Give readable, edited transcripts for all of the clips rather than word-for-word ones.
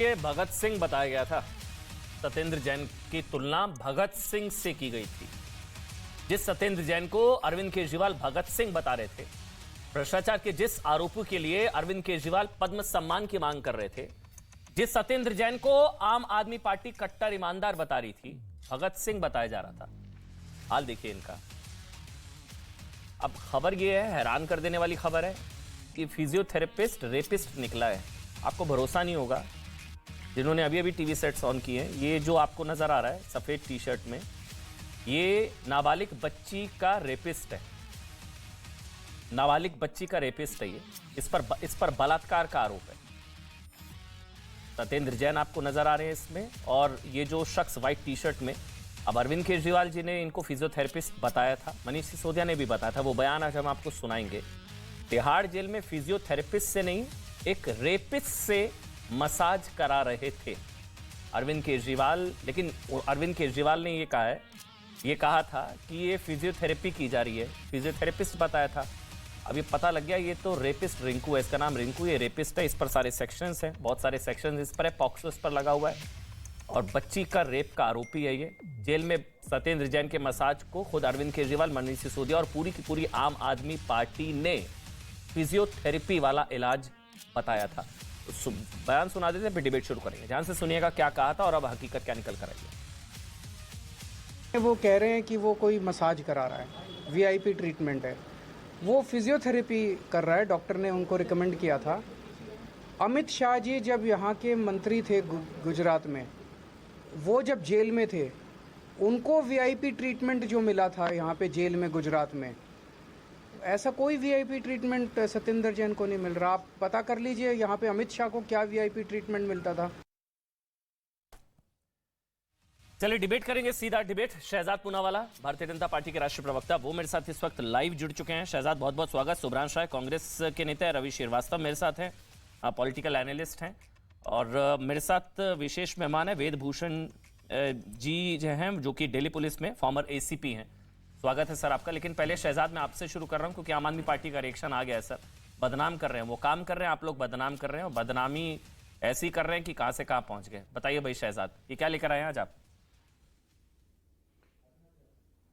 ये भगत सिंह बताया गया था। सत्येंद्र जैन की तुलना भगत सिंह से की गई थी। जिस सत्येंद्र जैन को अरविंद केजरीवाल भगत सिंह बता रहे थे, भ्रष्टाचार के जिस आरोपों के लिए अरविंद केजरीवाल पद्म सम्मान की मांग कर रहे थे, जिस सत्येंद्र जैन को आम आदमी पार्टी कट्टर ईमानदार बता रही थी, भगत सिंह बताया जा रहा था। हाल देखिए इनका। अब खबर यह है, हैरान कर देने वाली खबर है कि फिजियोथेरेपिस्ट रेपिस्ट निकला है। आपको भरोसा नहीं होगा, जिन्होंने अभी अभी टीवी सेट्स ऑन किए हैं, ये जो आपको नजर आ रहा है सफेद टी शर्ट में, ये नाबालिग बच्ची का रेपिस्ट है। नाबालिग बच्ची का रेपिस्ट है ये। इस पर बलात्कार का आरोप है। सत्येंद्र जैन आपको नजर आ रहे हैं इसमें, और ये जो शख्स व्हाइट टी शर्ट में, अब अरविंद केजरीवाल जी ने इनको फिजियोथेरेपिस्ट बताया था, मनीष सिसोदिया ने भी बताया था, वो बयान आज हम आपको सुनाएंगे। तिहाड़ जेल में फिजियोथेरेपिस्ट से नहीं, एक रेपिस्ट से मसाज करा रहे थे अरविंद केजरीवाल। लेकिन अरविंद केजरीवाल ने ये कहा था कि ये फिजियोथेरेपी की जा रही है, फिजियोथेरेपिस्ट बताया था। अब ये पता लग गया ये तो रेपिस्ट रिंकू है, इसका नाम रिंकू, ये रेपिस्ट है। इस पर सारे सेक्शंस हैं, बहुत सारे सेक्शंस इस पर है, पॉक्सो इस पर लगा हुआ है, और बच्ची का रेप का आरोपी है ये। जेल में सत्येंद्र जैन के मसाज को खुद अरविंद केजरीवाल, मनीष सिसोदिया और पूरी की पूरी आम आदमी पार्टी ने फिजियोथेरेपी वाला इलाज बताया था। तो बयान सुना देते हैं, फिर डिबेट शुरू करेंगे। ध्यान से सुनिएगा क्या कहा था और अब हकीकत क्या निकल कर आई है। वो कह रहे हैं कि वो कोई मसाज करा रहा है, वीआईपी ट्रीटमेंट है, वो फिजियोथेरेपी कर रहा है, डॉक्टर ने उनको रिकमेंड किया था। अमित शाह जी जब यहाँ के मंत्री थे गुजरात में, वो जब जेल में थे, उनको वीआईपी ट्रीटमेंट जो मिला था यहाँ पे जेल में गुजरात में, ऐसा कोई वीआईपी ट्रीटमेंट सत्येंद्र जैन को नहीं मिल रहा। आप पता कर लीजिए यहाँ पे अमित शाह को क्या वीआईपी ट्रीटमेंट मिलता था। चलिए डिबेट करेंगे, सीधा डिबेट। शहजाद पूनावाला, भारतीय जनता पार्टी के राष्ट्रीय प्रवक्ता, वो मेरे साथ इस वक्त लाइव जुड़ चुके हैं। शहजाद, बहुत बहुत स्वागत। सुब्रांश राय, कांग्रेस के नेता है। रवि श्रीवास्तव मेरे साथ हैं, पॉलिटिकल एनालिस्ट हैं, और मेरे साथ विशेष मेहमान है वेद भूषण जी जो हैं, जो कि दिल्ली पुलिस में फॉर्मर एसीपी हैं। स्वागत है सर आपका। लेकिन पहले शहजाद मैं आपसे शुरू कर रहा हूं, क्योंकि आम आदमी पार्टी का रिएक्शन आ गया है सर। बदनाम कर रहे हैं, वो काम कर रहे हैं, आप लोग बदनाम कर रहे हैं, और बदनामी ऐसी कर रहे हैं कि कहां से कहां पहुंच गए। बताइए भाई शहजाद, ये क्या लेकर आए हैं आज आप?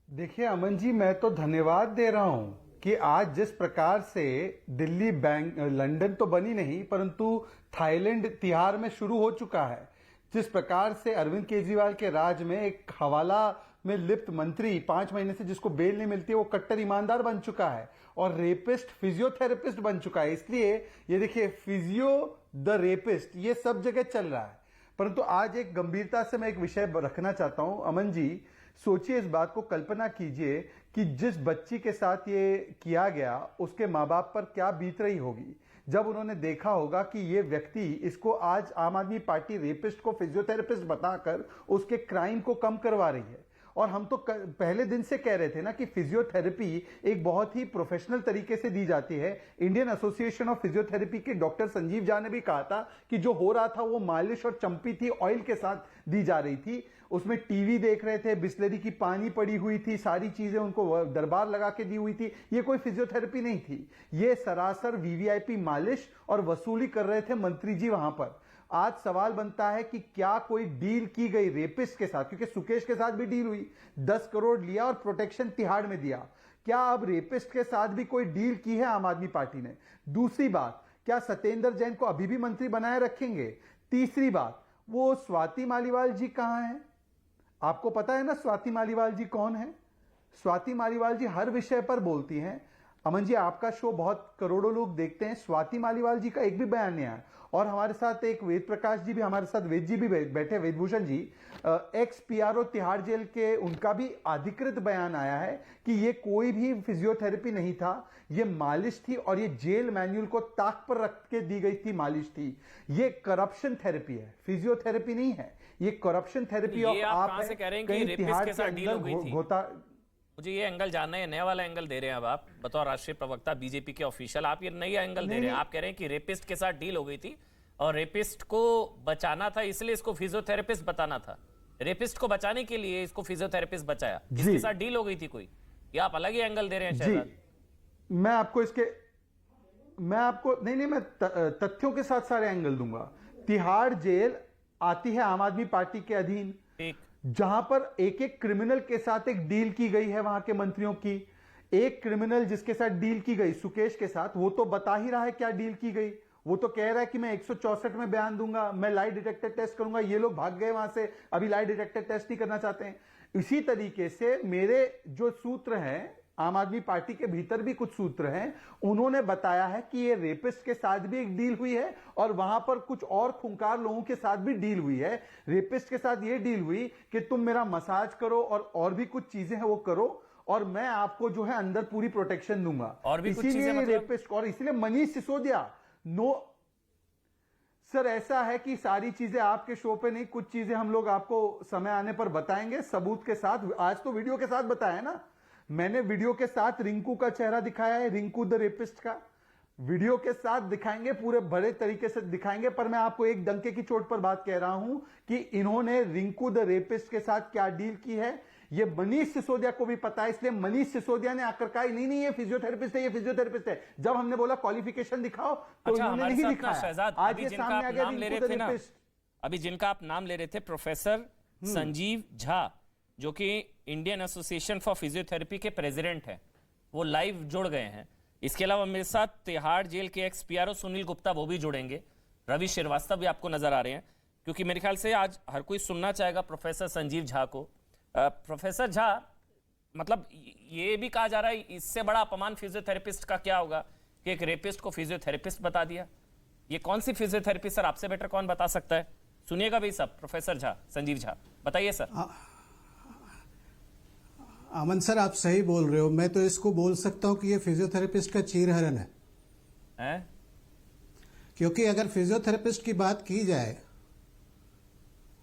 देखिए अमन जी, मैं तो धन्यवाद दे रहा हूं कि आज जिस प्रकार से दिल्ली लंदन तो बनी नहीं, परंतु थाईलैंड तिहाड़ में शुरू हो चुका है। जिस प्रकार से अरविंद केजरीवाल के राज में एक हवाला में लिप्त मंत्री 5 महीने से जिसको बेल नहीं मिलती है, वो कट्टर ईमानदार बन चुका है और रेपिस्ट फिजियोथेरेपिस्ट बन चुका है। इसलिए ये देखिए, फिजियो द रेपिस्ट, ये सब जगह चल रहा है। परंतु आज एक गंभीरता से मैं एक विषय रखना चाहता हूं। अमन जी, सोचिए इस बात को, कल्पना कीजिए कि जिस बच्ची के साथ ये किया गया, उसके माँ बाप पर क्या बीत रही होगी जब उन्होंने देखा होगा कि ये व्यक्ति इसको आज आम आदमी पार्टी रेपिस्ट को फिजियोथेरेपिस्ट बताकर उसके क्राइम को कम करवा रही है। और हम तो पहले दिन से कह रहे थे ना कि फिजियोथेरेपी एक बहुत ही प्रोफेशनल तरीके से दी जाती है। इंडियन एसोसिएशन ऑफ फिजियोथेरेपी के डॉक्टर संजीव झा ने भी कहा था कि जो हो रहा था वो मालिश और चंपी थी, ऑयल के साथ दी जा रही थी। उसमें टीवी देख रहे थे, बिस्लरी की पानी पड़ी हुई थी, सारी चीजें उनको दरबार लगा के दी हुई थी। ये कोई फिजियोथेरेपी नहीं थी, ये सरासर वीवीआईपी मालिश और वसूली कर रहे थे मंत्री जी वहां पर। आज सवाल बनता है कि क्या कोई डील की गई रेपिस्ट के साथ, क्योंकि सुकेश के साथ भी डील हुई, 10 करोड़ लिया और प्रोटेक्शन तिहाड़ में दिया। क्या अब रेपिस्ट के साथ भी कोई डील की है आम आदमी पार्टी ने? दूसरी बात, क्या सत्येंद्र जैन को अभी भी मंत्री बनाए रखेंगे? तीसरी बात, वो स्वाति मालीवाल जी कहां हैं? आपको पता है ना स्वाति मालीवाल जी कौन है? स्वाति मालीवाल जी हर विषय पर बोलती हैं। अमन जी, आपका शो बहुत करोड़ों लोग देखते हैं, स्वाति मालीवाल जी का एक भी बयान नहीं आया। और हमारे साथ एक वेद प्रकाश जी भी, हमारे साथ वेद जी भी बैठे, वेदभूषण जी, एक्स पीआरओ तिहाड़ जेल के, उनका भी अधिकृत बयान आया है कि ये कोई भी फिजियोथेरेपी नहीं था, ये मालिश थी, और ये जेल मैन्युअल को ताक पर रख के दी गई थी मालिश थी। ये करप्शन थेरेपी है, फिजियोथेरेपी नहीं है, ये करप्शन थेरेपी। और आप कहां से कह रहे हैं कि रेपिस्ट के साथ डील हो गई थी? मुझे ये एंगल जानना है, नया वाला एंगल दे रहे हैं अब आप बतौर राष्ट्रीय प्रवक्ता बीजेपी के ऑफिशियल। आप ये नया एंगल दे रहे हैं, आप कह रहे हैं कि रेपिस्ट के साथ डील हो गई थी और रेपिस्ट को बचाना था, इसलिए इसको फिजियोथेरेपिस्ट बताना था। रेपिस्ट को बचाने के लिए इसको फिजियोथेरेपिस्ट बचाया, इसके साथ डील हो गई थी कोई? ये आप अलग ही एंगल दे रहे हैं शहजाद। मैं आपको नहीं, मैं तथ्यों के साथ सारे एंगल दूंगा। तिहाड़ जेल आती है आम आदमी पार्टी के अधीन, जहां पर एक एक क्रिमिनल के साथ एक डील की गई है वहां के मंत्रियों की। एक क्रिमिनल जिसके साथ डील की गई सुकेश के साथ, वो तो बता ही रहा है क्या डील की गई। वो तो कह रहा है कि मैं 164 में बयान दूंगा, मैं लाई डिटेक्टर टेस्ट करूंगा। ये लोग भाग गए वहां से, अभी लाई डिटेक्टर टेस्ट नहीं करना चाहते हैं। इसी तरीके से मेरे जो सूत्र हैं, आम आदमी पार्टी के भीतर भी कुछ सूत्र हैं, उन्होंने बताया है कि ये रेपिस्ट के साथ भी एक डील हुई है और वहां पर कुछ और खूंखार लोगों के साथ भी डील हुई है। रेपिस्ट के साथ ये डील हुई कि तुम मेरा मसाज करो और भी कुछ चीजें हैं वो करो, और मैं आपको जो है अंदर पूरी प्रोटेक्शन दूंगा। और भी कुछ चीजें इसीलिए मतलब? रेपिस्ट, और इसलिए मनीष सिसोदिया सर ऐसा है कि सारी चीजें आपके शो पे नहीं, कुछ चीजें हम लोग आपको समय आने पर बताएंगे सबूत के साथ। आज तो वीडियो के साथ बताया ना, मैंने वीडियो के साथ रिंकू का चेहरा दिखाया है, रिंकू द रेपिस्ट का वीडियो के साथ दिखाएंगे, पूरे बड़े तरीके से दिखाएंगे। पर मैं आपको एक डंके की चोट पर बात कह रहा हूं कि इन्होंने रिंकू द रेपिस्ट के साथ क्या डील की है ये मनीष सिसोदिया को भी पता है। इसलिए मनीष सिसोदिया ने आकर कहा नहीं नहीं ये फिजियोथेरेपिस्ट है, ये फिजियोथेरेपिस्ट है। जब हमने बोला क्वालिफिकेशन दिखाओ तो अच्छा, इन्होंने हमारे नहीं साथ ना दिखाया। शहजाद, आज अभी ये जिनका सामने आ आप गया नाम ले रिंकू रहे द थे ना, रेपिस्ट। अभी जिनका आप नाम ले रहे थे प्रोफेसर संजीव झा, जो कि इंडियन एसोसिएशन फॉर फिजियोथेरेपी के प्रेसिडेंट हैं, वो लाइव जुड़ गए हैं। इसके अलावा मेरे साथ तिहाड़ जेल के एक्स पीआरओ सुनील गुप्ता वो भी जुड़ेंगे, रवि श्रीवास्तव भी आपको नजर आ रहे हैं, क्योंकि मेरे ख्याल से आज हर कोई सुनना चाहेगा प्रोफेसर संजीव झा को। प्रोफेसर झा, मतलब ये भी कहा जा रहा है इससे बड़ा अपमान फिजियोथेरेपिस्ट का क्या होगा कि एक रेपिस्ट को फिजियोथेरेपिस्ट बता दिया। ये कौन सी फिजियोथेरेपी सर, आपसे बेटर कौन बता सकता है? सुनिएगा भाई सब, प्रोफेसर झा, संजीव झा, बताइए सर। अमन सर आप सही बोल रहे हो। मैं तो इसको बोल सकता हूं कि ये फिजियोथेरेपिस्ट का चीरहरण है, क्योंकि अगर फिजियोथेरेपिस्ट की बात की जाए,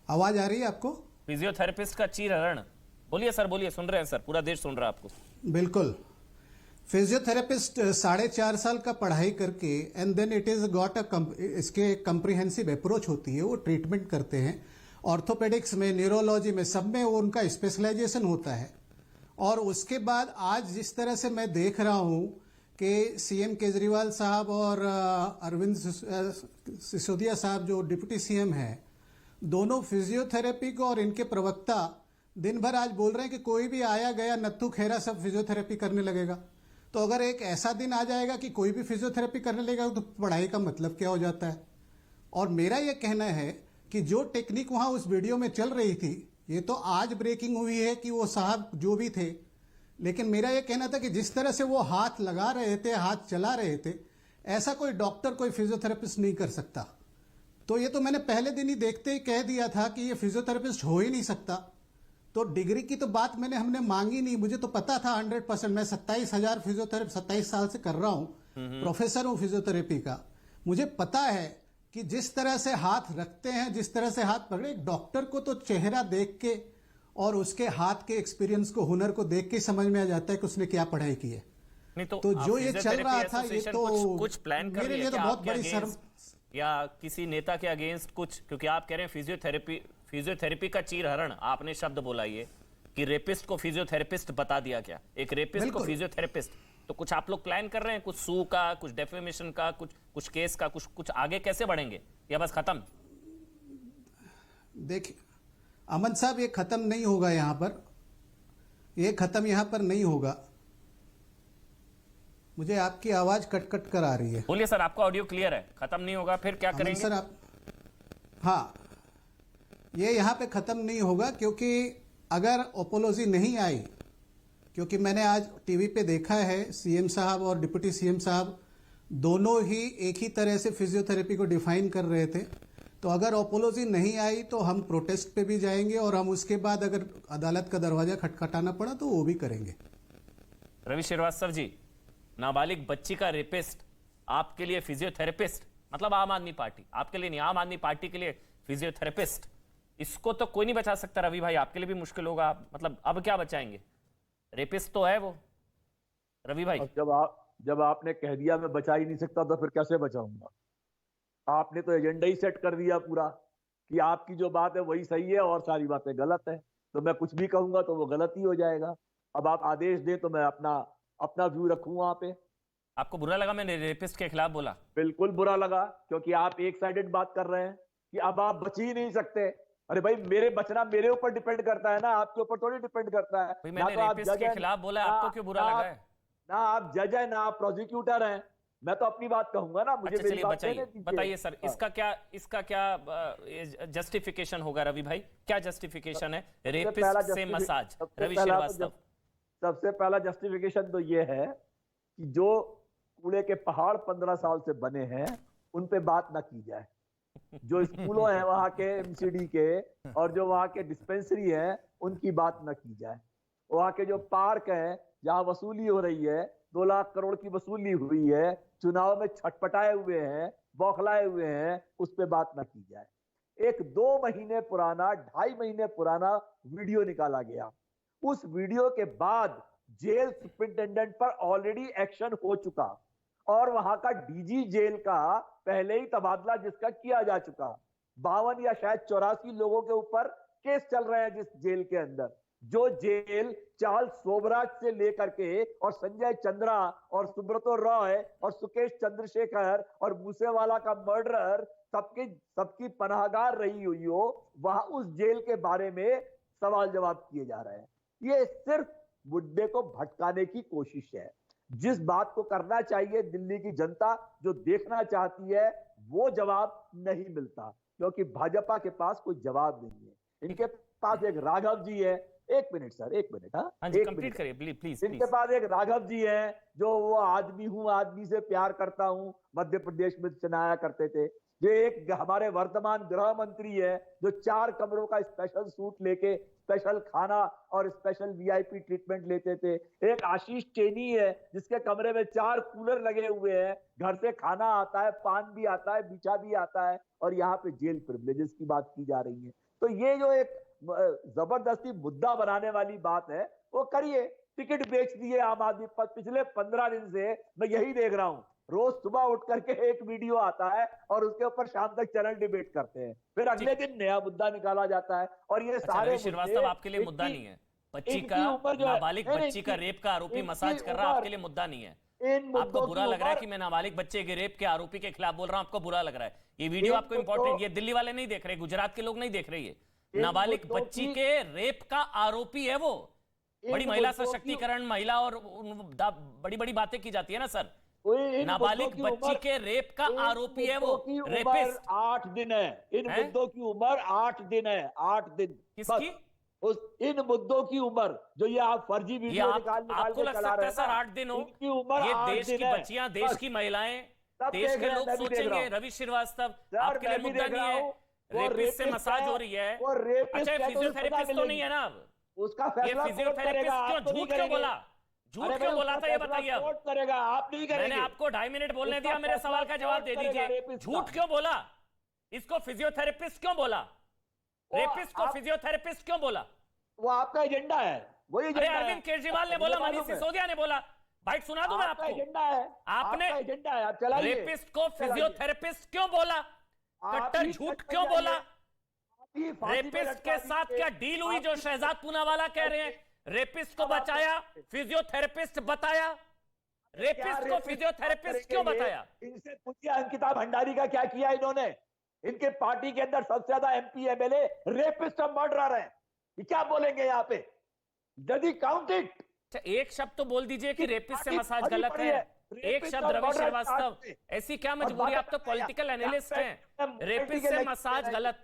आवाज आ रही है आपको? फिजियोथेरेपिस्ट का चीरहरण, बोलिए सर, बोलिए, सुन रहे हैं सर, पूरा देश सुन रहा है आपको। बिल्कुल। फिजियोथेरेपिस्ट 4.5 साल का पढ़ाई करके and then it is got इसके कंप्रिहेंसिव अप्रोच होती है, वो ट्रीटमेंट करते हैं। ऑर्थोपेडिक्स में, न्यूरोलॉजी में, सब में वो उनका स्पेशलाइजेशन होता है। और उसके बाद आज जिस तरह से मैं देख रहा हूं कि सीएम केजरीवाल साहब और अरविंद सिसोदिया साहब जो डिप्टी सीएम हैं, दोनों फिजियोथेरेपी को और इनके प्रवक्ता दिन भर आज बोल रहे हैं कि कोई भी आया गया नत्थू खेरा सब फिजियोथेरेपी करने लगेगा। तो अगर एक ऐसा दिन आ जाएगा कि कोई भी फिजियोथेरेपी करने लगेगा तो पढ़ाई का मतलब क्या हो जाता है? और मेरा यह कहना है कि जो टेक्निक वहां उस वीडियो में चल रही थी, ये तो आज ब्रेकिंग हुई है कि वो साहब जो भी थे, लेकिन मेरा यह कहना था कि जिस तरह से वो हाथ लगा रहे थे, हाथ चला रहे थे, ऐसा कोई डॉक्टर, कोई फिजियोथेरेपिस्ट नहीं कर सकता। तो ये तो मैंने पहले दिन ही देखते ही कह दिया था कि ये फिजियोथेरेपिस्ट हो ही नहीं सकता। तो डिग्री की तो बात हमने मांगी नहीं, मुझे तो पता था 100%। मैं 27,000 फिजियोथेरेपी 27 साल से कर रहा हूं, प्रोफेसर हूं फिजियोथेरेपी का। मुझे पता है कि जिस तरह से हाथ रखते हैं, जिस तरह से हाथ पकड़े, एक डॉक्टर को तो चेहरा देख के और उसके हाथ के एक्सपीरियंस को, हुनर को देख के समझ में आ जाता है कि उसने क्या पढ़ाई की है। नहीं तो जो ये चल रहा था, ये तो कुछ प्लान कर मेरे लिए तो बहुत बड़ी शर्म, या किसी नेता के अगेंस्ट कुछ, क्योंकि आप कह रहे हैं फिजियोथेरेपी का चीरहरण, आपने शब्द बोला ये कि रेपिस्ट को फिजियोथेरेपिस्ट बता दिया क्या, एक रेपिस्ट को फिजियोथेरेपिस्ट। तो कुछ आप लोग प्लान कर रहे हैं, कुछ सू का, कुछ डेफेमेशन का, कुछ केस का, कुछ आगे कैसे बढ़ेंगे या बस खत्म? देखिए अमन साहब, ये खत्म नहीं होगा यहाँ पर, ये खत्म यहाँ पर नहीं होगा। मुझे आपकी आवाज कट कट कर आ रही है। बोलिए सर, आपका ऑडियो क्लियर है, खत्म नहीं होगा, फिर क्या करेंगे? सर आप, हाँ, ये यहाँ पे खत्म नहीं होगा, क्योंकि अगर ओपोलॉजी नहीं आई, क्योंकि मैंने आज टीवी पे देखा है सीएम साहब और डिप्टी सीएम साहब दोनों ही एक ही तरह से फिजियोथेरेपी को डिफाइन कर रहे थे। तो अगर ओपोलॉजी नहीं आई तो हम प्रोटेस्ट पे भी जाएंगे, और हम उसके बाद अगर अदालत का दरवाजा खटखटाना पड़ा तो वो भी करेंगे। रवि श्रीवास्तव जी, नाबालिग बच्ची का रेपिस्ट आपके लिए फिजियोथेरेपिस्ट, मतलब आम आदमी पार्टी, आपके लिए नहीं, आम आदमी पार्टी के लिए फिजियोथेरेपिस्ट, इसको तो कोई नहीं बचा सकता। रवि भाई, आपके लिए भी मुश्किल होगा, मतलब अब क्या बचाएंगे? रेपिस्ट तो है वो, रवि भाई। जब आपने कह दिया मैं बचा ही नहीं सकता, तो फिर कैसे बचाऊंगा? आपने तो एजेंडा ही सेट कर दिया पूरा कि आपकी जो बात है वही सही है और सारी बातें गलत है, तो मैं कुछ भी कहूंगा तो वो गलत ही हो जाएगा। अब आप आदेश दें तो मैं अपना व्यू रखूं वहां पे। आपको बुरा लगा मैंने रेपिस्ट के खिलाफ बोला? बिल्कुल बुरा लगा, क्योंकि आप एक साइडेड बात कर रहे हैं। कि अब आप बच ही नहीं सकते। अरे भाई, मेरे बचना मेरे ऊपर डिपेंड करता है ना, आपके ऊपर थोड़ी डिपेंड करता है। भाई ना मैंने तो आप रेपिस्ट जज के हैं, खिलाफ बोला, ना- आपको क्यों बुरा ना लगा आप- है? ना आप जज है, ना आप प्रोसिक्यूटर हैं। मैं तो अपनी बात कहूंगा ना, मुझे अच्छा मेरी चलिए बात कहने बताइए, दीजिए। बताइए सर, हाँ। इसका क्या जस्टिफिकेशन होगा रवि भाई? क्या जस्टिफिकेशन है सबसे रेपिस्ट से मसाज? रवि श्रीवास्तव, सबसे पहला जस्टिफिकेशन तो ये है कि जो कूड़े के पहाड़ 15 साल से बने हैं उन पे बात ना की जाए। जो स्कूलों हैं वहां के एमसीडी के और जो वहां के डिस्पेंसरी है उनकी बात ना की जाए। वहां के जो पार्क है जहां वसूली हो रही है, 2 लाख करोड़ की वसूली हुई है, चुनाव में छटपटाए हुए हैं, बौखलाए हुए हैं, उस पे बात ना की जाए। एक 2 महीने पुराना, 2.5 महीने पुराना वीडियो निकाला गया। उस वीडियो के बाद जेल सुपरिंटेंडेंट पर ऑलरेडी एक्शन हो चुका और वहां का डीजी जेल का पहले ही तबादला जिसका किया जा चुका। 52 या शायद 84 लोगों के ऊपर केस चल रहे हैं जिस जेल के अंदर। जो जेल चार्ल्स सोबराज से लेकर के और संजय चंद्रा और सुब्रतो रॉय और सुकेश चंद्रशेखर और मूसेवाला का मर्डरर सबकी पनाहगार रही हुई हो, वहां उस जेल के बारे में सवाल जवाब किए जा रहे हैं। ये सिर्फ मुद्दे को भटकाने की कोशिश है। जिस बात को करना चाहिए दिल्ली की जनता जो देखना चाहती है वो जवाब नहीं मिलता, क्योंकि भाजपा के पास कोई जवाब नहीं है। इनके पास एक राघव जी है। एक मिनट सर, एक मिनट। हाँ जी, कंप्लीट करिए प्लीज। इनके पास एक राघव जी है जो वो आदमी हूं, आदमी से प्यार करता हूं, मध्य प्रदेश में चुनाया करते थे। ये एक हमारे वर्तमान गृह मंत्री है जो 4 कमरों का स्पेशल सूट लेके स्पेशल खाना और स्पेशल वीआईपी ट्रीटमेंट लेते थे। एक आशीष चेनी है जिसके कमरे में 4 कूलर लगे हुए हैं, घर से खाना आता है, पान भी आता है, बिछा भी आता है, और यहाँ पे जेल प्रिविलेजेस की बात की जा रही है। तो ये जो एक जबरदस्ती मुद्दा बनाने वाली बात है वो करिए। टिकट बेच दिए आम आदमी पर। पिछले 15 दिन से मैं यही देख रहा हूं, रोज सुबह उठ करके एक वीडियो आता है और उसके ऊपर शाम तक चैनल डिबेट करते हैं, फिर अगले दिन नया मुद्दा निकाला जाता है। और ये सारे श्रीवास्तव आपके लिए मुद्दा नहीं है? बच्ची का, नाबालिग बच्ची का रेप का आरोपी मसाज कर रहा है, आपके लिए मुद्दा नहीं है? आपको बुरा लग रहा है कि मैं नाबालिग बच्चे के रेप के आरोपी के खिलाफ बोल रहा हूं, आपको बुरा लग रहा है? ये वीडियो आपको इंपॉर्टेंट, ये दिल्ली वाले नहीं देख रहे, गुजरात के लोग नहीं देख रहे। ये नाबालिग बच्ची के रेप का आरोपी है वो। बड़ी महिला सशक्तिकरण, महिला और बड़ी बड़ी बातें की जाती है ना सर। नाबालिग बच्ची के रेप का आरोपी है वो, रेपिस्ट। 8 दिन है इन मुद्दों की उम्र, 8 दिन है, 8 दिन। किसकी? इन मुद्दों की उम्र जो ये आप फर्जी वीडियो निकाल आपको लग सकता है सर 8 दिन हो? इनकी उम्र ये 8 देश दिन की है। बच्चियां, देश की महिलाएं, देश के लोग मैं भी देख रहा सोचेंगे हूं। रवि श्रीवास्तव सर, आपके लिए मैं भी मुद्दा देख नहीं रहा है, हूं। वो रेपिस्ट से रेपिस्ट मसाज है, हो रही है। वो रेपिस्ट अच्छा, है तो फिजियोथेरेपिस्ट उसको तो नहीं है ना अब? उसका ये फैसला कोर्ट फिजियोथेरेपिस्ट करेगा, क्यों आप तो नहीं झूठ क्यों करेंगे। बोला? झूठ अरे क्यों भाई, बोला उसका था ये फैसला बताइए अब। कोर्ट करेगा, आप नहीं करेंगे। मैंने आपको 2.5 मिनट बोलने उसका दिया, मेरे फैसला सवाल का जवाब दे कोर्ट करेगा दीजिए। रेपिस्ट झूठ का। क्यों बोला? इसको फिजियोथेरेपिस्ट क्यों बोला? रेपिस्ट को आप- फिजियोथेरेपिस्ट क्यों बोला? वो आपका एजेंडा है, वही अरे एजेंडा अरविंद है। केजरीवाल ने बोला, मुझे मनीष मालूम है। सिसोदिया ने बोला। बाइट सुना दूं मैं आपका आपको? एजेंडा है, आपने आपका एजेंडा है, आप चलाइए। रेपिस्ट को चलाइए। फिजियोथेरेपिस्ट क्यों बोला? आप कट्टर ही झूठ सच क्यों में बोला? जाइए। आप ही फांसी पे रेपिस्ट लटका के साथ दीजिए। क्या डील हुई जो शहजाद पूनावाला कह रहे हैं? रेपिस्ट को बचाया, फिजियोथेरेपिस्ट बताया। रेपिस्ट को फिजियोथेरेपिस्ट क्यों बताया? इनसे पूछिए अंकिता भंडारी का क्या किया इन्होंने। इनके पार्टी के अंदर सबसे ज्यादा एमपी एमएलए रेपिस्ट और मर्डरर हैं। ये क्या बोलेंगे यहाँ पे? यदि काउंट इट। अच्छा, एक शब्द तो बोल दीजिए कि रेपिस्ट से मसाज भरी गलत पड़ी है। है। एक शब्द रवि श्रीवास्तव, ऐसी क्या मजबूरी? आप तो पॉलिटिकल एनालिस्ट हैं। रेपिस्ट से मसाज गलत,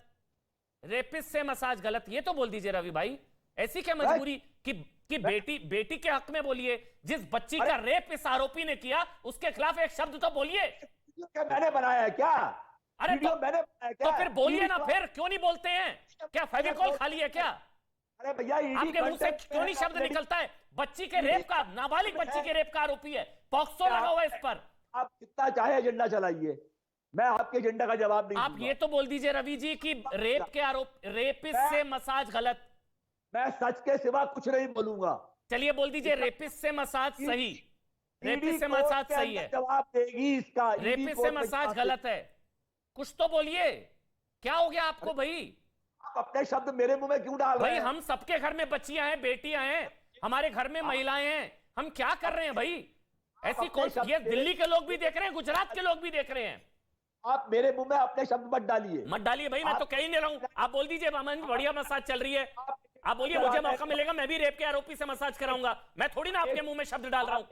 रेपिस्ट से मसाज गलत, ये तो बोल दीजिए रवि भाई। ऐसी क्या मजबूरी कि बेटी के हक में बोलिए। जिस बच्ची का रेप इस आरोपी ने किया उसके खिलाफ एक शब्द तो बोलिए। क्या मैंने बनाया है क्या? अरे वीडियो तो, मैंने बनाया क्या? तो फिर बोलिए ना, फिर क्यों नहीं बोलते हैं? क्या फेविकॉल खाली है क्या? अरे भैया, आपके मुंह से क्यों नहीं शब्द निकलता है? बच्ची के रेप का, नाबालिग बच्ची के रेप का आरोपी है, पॉक्सो लगा हुआ है इस पर। आप कितना चाहे एजेंडा चलाइए, मैं आपके एजेंडा का जवाब नहीं आप दूंगा। ये तो बोल दीजिए रवि जी कि रेप के आरोप, रेपिस्ट से मसाज गलत। मैं सच के सिवा कुछ नहीं बोलूंगा। चलिए बोल दीजिए रेपिस्ट से मसाज सही, रेपिस्ट से मसाज सही है, जवाब देगी इसका। रेपिस्ट से मसाज गलत है। कुछ तो बोलिए, क्या हो गया आपको भाई? आप अपने शब्द मेरे मुंह में क्यों डाल रहे भाई हैं? हम सबके घर में बच्चियां हैं, बेटियां हैं, हमारे घर में महिलाएं हैं, हम क्या कर रहे हैं भाई? ऐसी कौन, ये दिल्ली के लोग भी देख रहे हैं, गुजरात के लोग भी देख रहे हैं। आप मेरे मुंह में अपने शब्द मत डालिए। मत डालिए भाई, मैं तो कह ही नहीं रहा हूं। आप बोल दीजिए अमन बढ़िया मसाज चल रही है, आप बोलिए मुझे मौका मिलेगा मैं भी रेप के आरोपी से मसाज कराऊंगा। मैं थोड़ी ना आपके मुंह में शब्द डाल रहा हूं।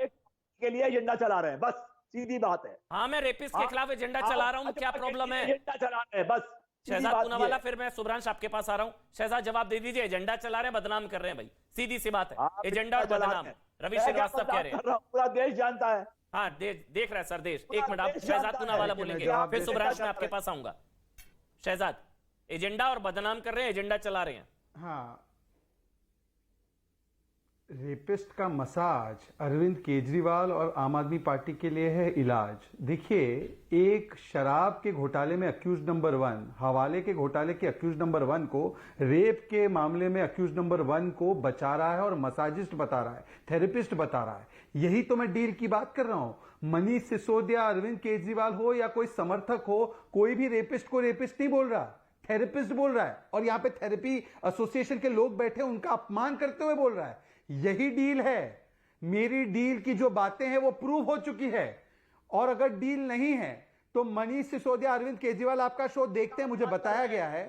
के लिए एजेंडा चला रहे हैं, बस सीधी बात है। हाँ, मैं रेपिस्ट के खिलाफ एजेंडा चला रहा हूं, क्या प्रॉब्लम है? एजेंडा चला रहे हैं बस। शहजाद पूनावाला, फिर मैं सुब्रांश आपके पास आ रहा हूं। शहजाद जवाब दे दीजिए, एजेंडा चला रहे हैं, बदनाम कर रहे हैं भाई, सीधी सी बात है, एजेंडा और बदनाम। रवि श्रीवास्तव कह रहे हैं, पूरा देश जानता है। हाँ देख रहा है सर देश। एक मिनट, आप शहजाद पूनावाला बोलेंगे, फिर सुब्रांश में आपके पास आऊंगा। शहजाद, एजेंडा और बदनाम कर रहे हैं, एजेंडा चला रहे हैं। हाँ, रेपिस्ट का मसाज अरविंद केजरीवाल और आम आदमी पार्टी के लिए है इलाज। देखिए, एक शराब के घोटाले में अक्यूज नंबर 1, हवाले के घोटाले के अक्यूज नंबर 1 को रेप के मामले में अक्यूज नंबर 1 को बचा रहा है और मसाजिस्ट बता रहा है, थेरेपिस्ट बता रहा है। यही तो मैं डील की बात कर रहा हूं। मनीष सिसोदिया, अरविंद केजरीवाल हो या कोई समर्थक हो, कोई भी रेपिस्ट को रेपिस्ट नहीं बोल रहा, थेरेपिस्ट बोल रहा है। और यहां पे थेरेपी एसोसिएशन के लोग बैठे उनका अपमान करते हुए बोल रहा है। यही डील है। मेरी डील की जो बातें हैं वो प्रूव हो चुकी है। और अगर डील नहीं है तो मनीष सिसोदिया, अरविंद केजरीवाल आपका शो देखते हैं, मुझे बताया गया है।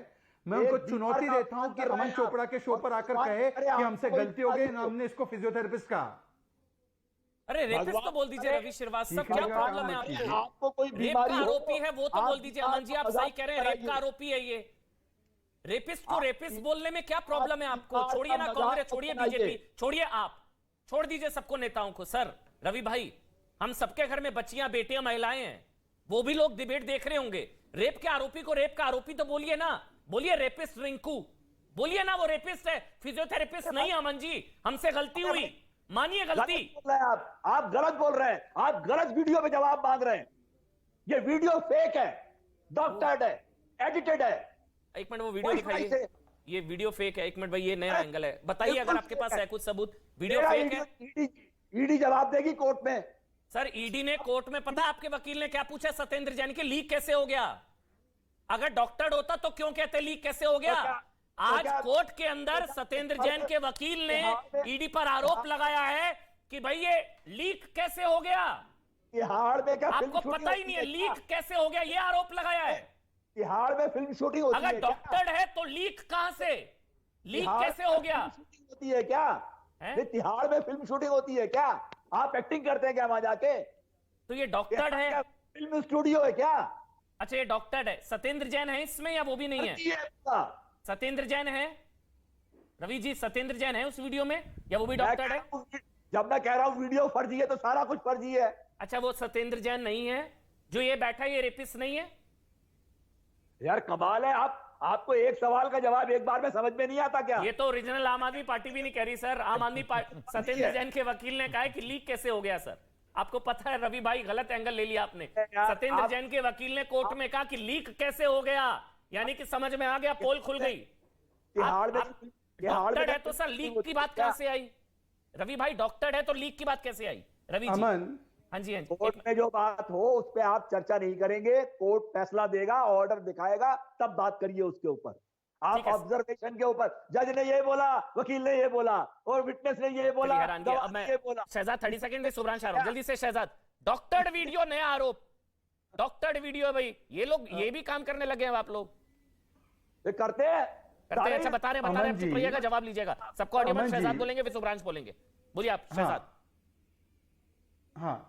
मैं उनको चुनौती देता हूं कि अमन चोपड़ा के शो पर आकर कहे कि हमसे गलती हो गई, हमने इसको फिजियोथेरेपिस्ट कहा। अरे रेपिस्ट तो बोल दीजिए रवि श्रीवास्तव, क्या प्रॉब्लम है आपको? आपको कोई रेप बीमारी का हो, आरोपी है वो तो बोल दीजिए। अमन जी आप सही कह रहे हैं, रेप का कराइए। आरोपी है ये। रेपिस्ट को रेपिस्ट बोलने में क्या प्रॉब्लम है आपको? छोड़िए ना कांग्रेस, छोड़िए बीजेपी, छोड़िए आप, छोड़ दीजिए सबको, नेताओं को। सर रवि भाई, हम सबके घर में बच्चियां, बेटियां, महिलाएं हैं, वो भी लोग डिबेट देख रहे होंगे। रेप के आरोपी को रेप का आरोपी तो बोलिए ना, बोलिए रेपिस्ट रिंकू, बोलिए ना वो रेपिस्ट है, फिजियोथेरेपिस्ट नहीं। अमन जी हमसे गलती हुई, मानिए गलती। आप गलत बोल रहे हैं, आप गलत वीडियो में जवाब मांग रहे हैं। ये वीडियो फेक है, डॉक्टर्ड है, एडिटेड है। एक मिनट वो वीडियो दिखाइए, ये वीडियो फेक है। एक मिनट भाई, ये नया एंगल है, बताइए अगर आपके पास है कुछ सबूत। वीडियो फेक है, ईडी जवाब देगी कोर्ट में। सर ईडी ने कोर्ट में, पता आपके वकील ने क्या पूछा सत्येंद्र जैन के, लीक कैसे हो गया? अगर डॉक्टर होता तो क्यों कहते लीक कैसे हो गया? आज कोर्ट के अंदर सत्येंद्र जैन के वकील ने ईडी पर आरोप लगाया है कि भाई ये लीक कैसे हो गया। तिहाड़ में क्या आपको पता ही नहीं है लीक कैसे हो गया, ये आरोप लगाया है। तिहाड़ में फिल्म शूटिंग होती है। अगर डॉक्टर है तो लीक कहां से, लीक कैसे हो गया? होती है क्या? तिहाड़ में फिल्म शूटिंग होती है क्या? आप एक्टिंग करते हैं क्या वहां जाके? तो ये डॉक्टर है, फिल्म स्टूडियो है क्या? अच्छा ये डॉक्टर है। सत्येंद्र जैन है इसमें या वो भी नहीं है? सत्येंद्र जैन है, रवि जी सत्येंद्र जैन है उस वीडियो में या वो भी डॉक्टर है? जब मैं कह रहा हूं वीडियो फर्जी है तो सारा कुछ फर्जी है। अच्छा वो सत्येंद्र जैन नहीं है, जो ये बैठा है ये रेपिस्ट नहीं है? यार कमाल है, आपको एक सवाल का जवाब एक बार में समझ में नहीं आता क्या? ये तो ओरिजिनल आम आदमी पार्टी भी नहीं कह रही सर। आम आदमी पार्टी, सत्येंद्र जैन के वकील ने कहा है कि लीक कैसे हो गया। सर आपको पता है रवि भाई, गलत एंगल ले लिया आपने। सत्येंद्र जैन के वकील ने कोर्ट में कहा कि लीक कैसे हो गया, यानी कि समझ में आ गया, पोल खुल गई। डॉक्टर है तो सर लीक की बात कहां से आई? रवि भाई डॉक्टर है तो लीक की बात कैसे आई? रवि जी हाँ जी, हाँ जी। कोर्ट में जो बात हो उस पर आप चर्चा नहीं करेंगे, कोर्ट फैसला देगा, ऑर्डर दिखाएगा, तब बात करिए उसके ऊपर। आप ऑब्जर्वेशन के ऊपर, जज ने ये बोला, वकील ने ये बोला और विटनेस ने ये बोला, अब मैं शहजाद 30 सेकंड में सुब्रांश आ रहा हूं, जल्दी से शहजाद। डॉक्टर्ड वीडियो नया आरोप, डॉक्टर्ड वीडियो भाई, ये लोग ये भी काम करने लगे हैं आप लोग? करते हैं। अच्छा बता रहे हैं, चुप रहिएगा, जवाब लीजिएगा। सबको ऑडियो शहजाद बोलेंगे फिर सुब्रांश बोलेंगे। बोलिए आप शहजाद। हाँ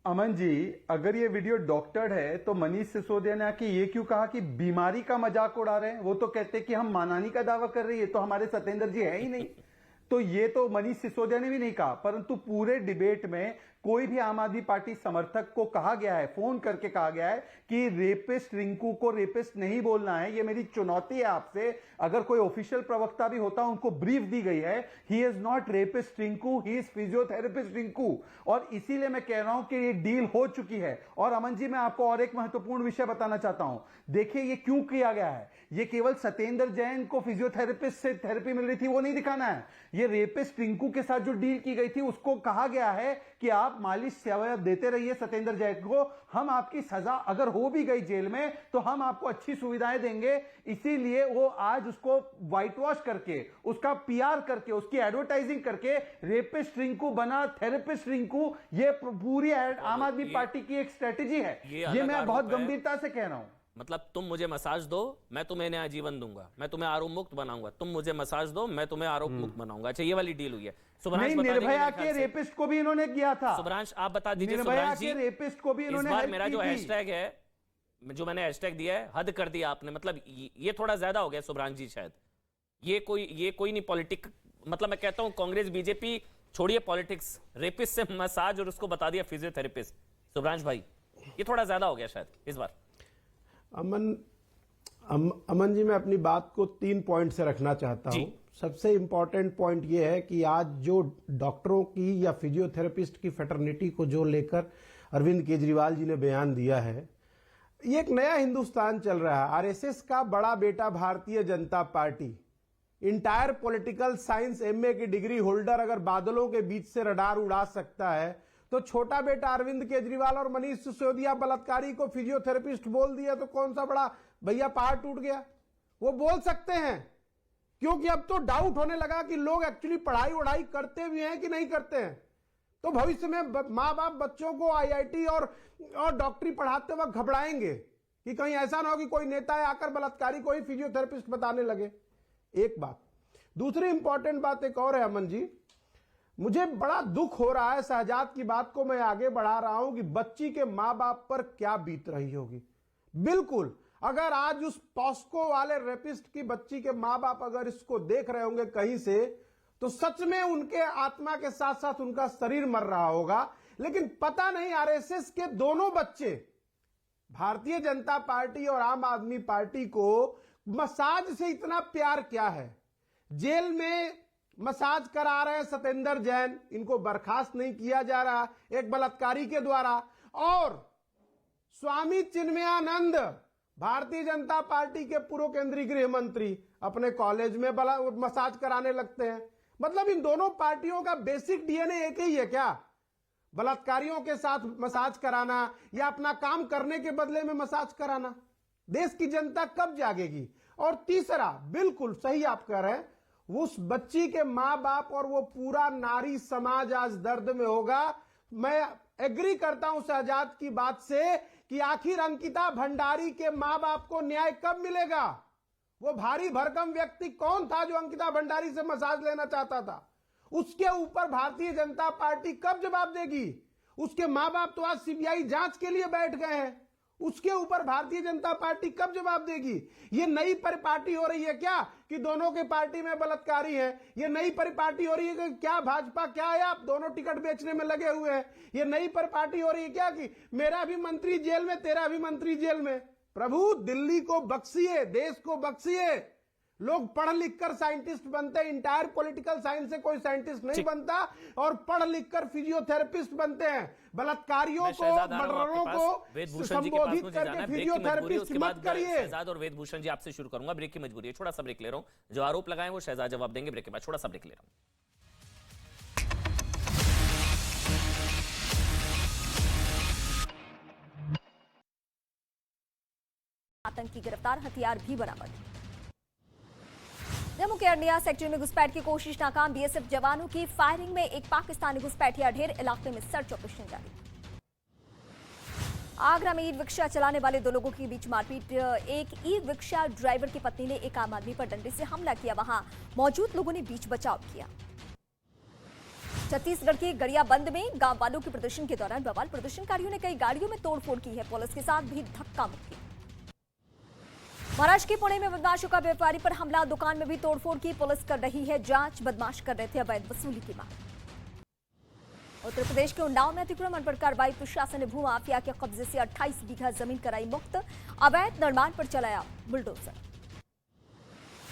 अमन जी, अगर ये वीडियो डॉक्टर्ड है तो मनीष सिसोदिया ने आके ये क्यों कहा कि बीमारी का मजाक उड़ा रहे हैं? वो तो कहते कि हम मानानी का दावा कर रही है, तो हमारे सत्येंद्र जी है ही नहीं। तो ये तो मनीष सिसोदिया ने भी नहीं कहा, परंतु पूरे डिबेट में कोई भी आम आदमी पार्टी समर्थक को कहा गया है, फोन करके कहा गया है कि रेपिस्ट रिंकू को रेपिस्ट नहीं बोलना है। ये मेरी चुनौती है आपसे। अगर कोई ऑफिशियल प्रवक्ता भी होता, उनको ब्रीफ दी गई है, he is not rapist Rinku, he is physiotherapist Rinku. और इसीलिए मैं कह रहा हूं कि ये डील हो चुकी है। और अमन जी, मैं आपको और एक महत्वपूर्ण विषय बताना चाहता हूं। देखिए ये क्यों किया गया है। ये केवल सत्येंद्र जैन को फिजियोथेरेपिस्ट से थेरेपी मिल रही थी वो नहीं दिखाना है। ये रेपिस्ट रिंकू के साथ जो डील की गई थी उसको कहा गया है कि आप मालिश सेवा देते रहिए सत्येंद्र जैन को, हम आपकी सजा अगर हो भी गई जेल में तो हम आपको अच्छी सुविधाएं देंगे। इसीलिए वो आज उसको व्हाइट वॉश करके, उसका पीआर करके, उसकी एडवर्टाइजिंग करके रेपिस्ट रिंकू बना, थेरेपिस्ट रिंकू, ये पूरी आम आदमी पार्टी की एक स्ट्रेटेजी है। ये मैं बहुत गंभीरता से कह रहा हूं। मतलब तुम मुझे मसाज दो, मैं तुम्हें नया जीवन दूंगा, मैं तुम्हें आरोप मुक्त बनाऊंगा, तुम मुझे मसाज दो, मैं तुम्हें आरोप मुक्त बनाऊंगा। अच्छा, ये वाली डील हुई है। नहीं, निर्भया के रेपिस्ट को भी इन्होंने किया था। सुब्रांश आप बता दीजिए, निर्भया के रेपिस्ट को भी इन्होंने, इस बार मेरा जो हैशटैग है, जो मैंने हैशटैग दिया है, हद कर दिया आपने। मतलब ये थोड़ा ज्यादा हो गया सुब्रांश जी, शायद ये कोई नहीं पॉलिटिक। मतलब मैं कहता हूं कांग्रेस बीजेपी छोड़िए पॉलिटिक्स, रेपिस्ट से मसाज और उसको बता दिया फिजियोथेरेपिस्ट। सुब्रांश भाई, ये थोड़ा ज्यादा हो गया शायद इस बार। अमन जी, मैं अपनी बात को 3 पॉइंट से रखना चाहता हूं। सबसे इंपॉर्टेंट पॉइंट यह है कि आज जो डॉक्टरों की या फिजियोथेरेपिस्ट की फेटर्निटी को जो लेकर अरविंद केजरीवाल जी ने बयान दिया है, ये एक नया हिंदुस्तान चल रहा है। आरएसएस का बड़ा बेटा Bharatiya Janata party, entire political science MA की डिग्री होल्डर अगर बादलों के बीच से रडार उड़ा सकता है, तो छोटा बेटा अरविंद केजरीवाल और मनीष सिसोदिया बलात्कारी को फिजियोथेरेपिस्ट बोल दिया तो कौन सा बड़ा भैया पहाड़ टूट गया। वो बोल सकते हैं, क्योंकि अब तो डाउट होने लगा कि लोग एक्चुअली पढ़ाई वढ़ाई करते भी हैं कि नहीं करते हैं। तो भविष्य में माँ बाप बच्चों को आईआईटी और डॉक्टरी पढ़ाते वक्त घबराएंगे कि कहीं ऐसा ना हो कि कोई नेता आकर बलात्कारी को ही फिजियोथेरेपिस्ट बताने लगे। एक बात। दूसरी इंपॉर्टेंट बात एक और है अमन जी, मुझे बड़ा दुख हो रहा है, शहजाद की बात को मैं आगे बढ़ा रहा हूं कि बच्ची के मां बाप पर क्या बीत रही होगी। बिल्कुल, अगर आज उस पॉस्को वाले रेपिस्ट की बच्ची के मां बाप अगर इसको देख रहे होंगे कहीं से, तो सच में उनके आत्मा के साथ साथ उनका शरीर मर रहा होगा। लेकिन पता नहीं आरएसएस के दोनों बच्चे भारतीय जनता पार्टी और आम आदमी पार्टी को मसाज से इतना प्यार क्या है। जेल में मसाज करा रहे हैं सत्येंद्र जैन, इनको बर्खास्त नहीं किया जा रहा एक बलात्कारी के द्वारा। और स्वामी चिन्मयानंद, भारतीय जनता पार्टी के पूर्व केंद्रीय गृह मंत्री, अपने कॉलेज में मसाज कराने लगते हैं। मतलब इन दोनों पार्टियों का बेसिक डीएनए एक ही है क्या? बलात्कारियों के साथ मसाज कराना या अपना काम करने के बदले में मसाज कराना। देश की जनता कब जागेगी? और तीसरा, बिल्कुल सही आप कह रहे हैं, उस बच्ची के मां बाप और वो पूरा नारी समाज आज दर्द में होगा। मैं एग्री करता हूं शहजाद की बात से कि आखिर अंकिता भंडारी के मां बाप को न्याय कब मिलेगा। वो भारी भरकम व्यक्ति कौन था जो अंकिता भंडारी से मसाज लेना चाहता था? उसके ऊपर भारतीय जनता पार्टी कब जवाब देगी? उसके मां बाप तो आज सीबीआई जांच के लिए बैठ गए हैं, उसके ऊपर भारतीय जनता पार्टी कब जवाब देगी? ये नई परिपाटी हो रही है क्या कि दोनों के पार्टी में बलात्कारी हैं? ये नई परिपाटी हो रही है कि क्या भाजपा क्या है, आप दोनों टिकट बेचने में लगे हुए हैं? ये नई परिपाटी हो रही है क्या कि मेरा भी मंत्री जेल में, तेरा भी मंत्री जेल में? प्रभु, दिल्ली को बख्शिए, देश को बख्शिए। लोग पढ़ लिख कर साइंटिस्ट बनते हैं, इंटायर पॉलिटिकल साइंस से कोई साइंटिस्ट नहीं बनता, और पढ़ लिख कर फिजियोथेरेपिस्ट बनते हैं। बलात्कारियों को, मर्डरों को संबोधित करके फिजियोथेरेपिस्ट मत करिए। शहजाद और वेदभूषण जी, आपसे शुरू करूंगा। ब्रेक की मजबूरी है, छोटा सा ब्रेक ले रहा हूं। जो आरोप लगाए वो शहजाद जवाब देंगे ब्रेक के बाद। छोटा सा ब्रेक ले रहा हूं। आतंकी गिरफ्तार, हथियार भी बरामद। जम्मू के अर्निया सेक्टर में घुसपैठ की कोशिश नाकाम, बीएसएफ जवानों की फायरिंग में एक पाकिस्तानी घुसपैठिया ढेर, इलाके में सर्च ऑपरेशन जारी। आगरा में ई रिक्शा चलाने वाले 2 लोगों के बीच मारपीट, एक ई रिक्शा ड्राइवर की पत्नी ने एक आम आदमी पर डंडे से हमला किया, वहां मौजूद लोगों ने बीच बचाव किया। छत्तीसगढ़ के गरियाबंद में गांव वालों के प्रदर्शन के दौरान बवाल, प्रदर्शनकारियों ने कई गाड़ियों में तोड़फोड़ की है, पुलिस के साथ भी धक्का मुक्की। महाराष्ट्र के पुणे में बदमाशों का व्यापारी पर हमला, दुकान में भी तोड़फोड़ की, पुलिस कर रही है जांच, बदमाश कर रहे थे अवैध वसूली की मांग। उत्तर प्रदेश के उन्नाव में अतिक्रमण पर कार्रवाई, प्रशासन ने भूमाफिया के कब्जे से 28 बीघा जमीन कराई मुक्त, अवैध निर्माण पर चलाया बुलडोजर।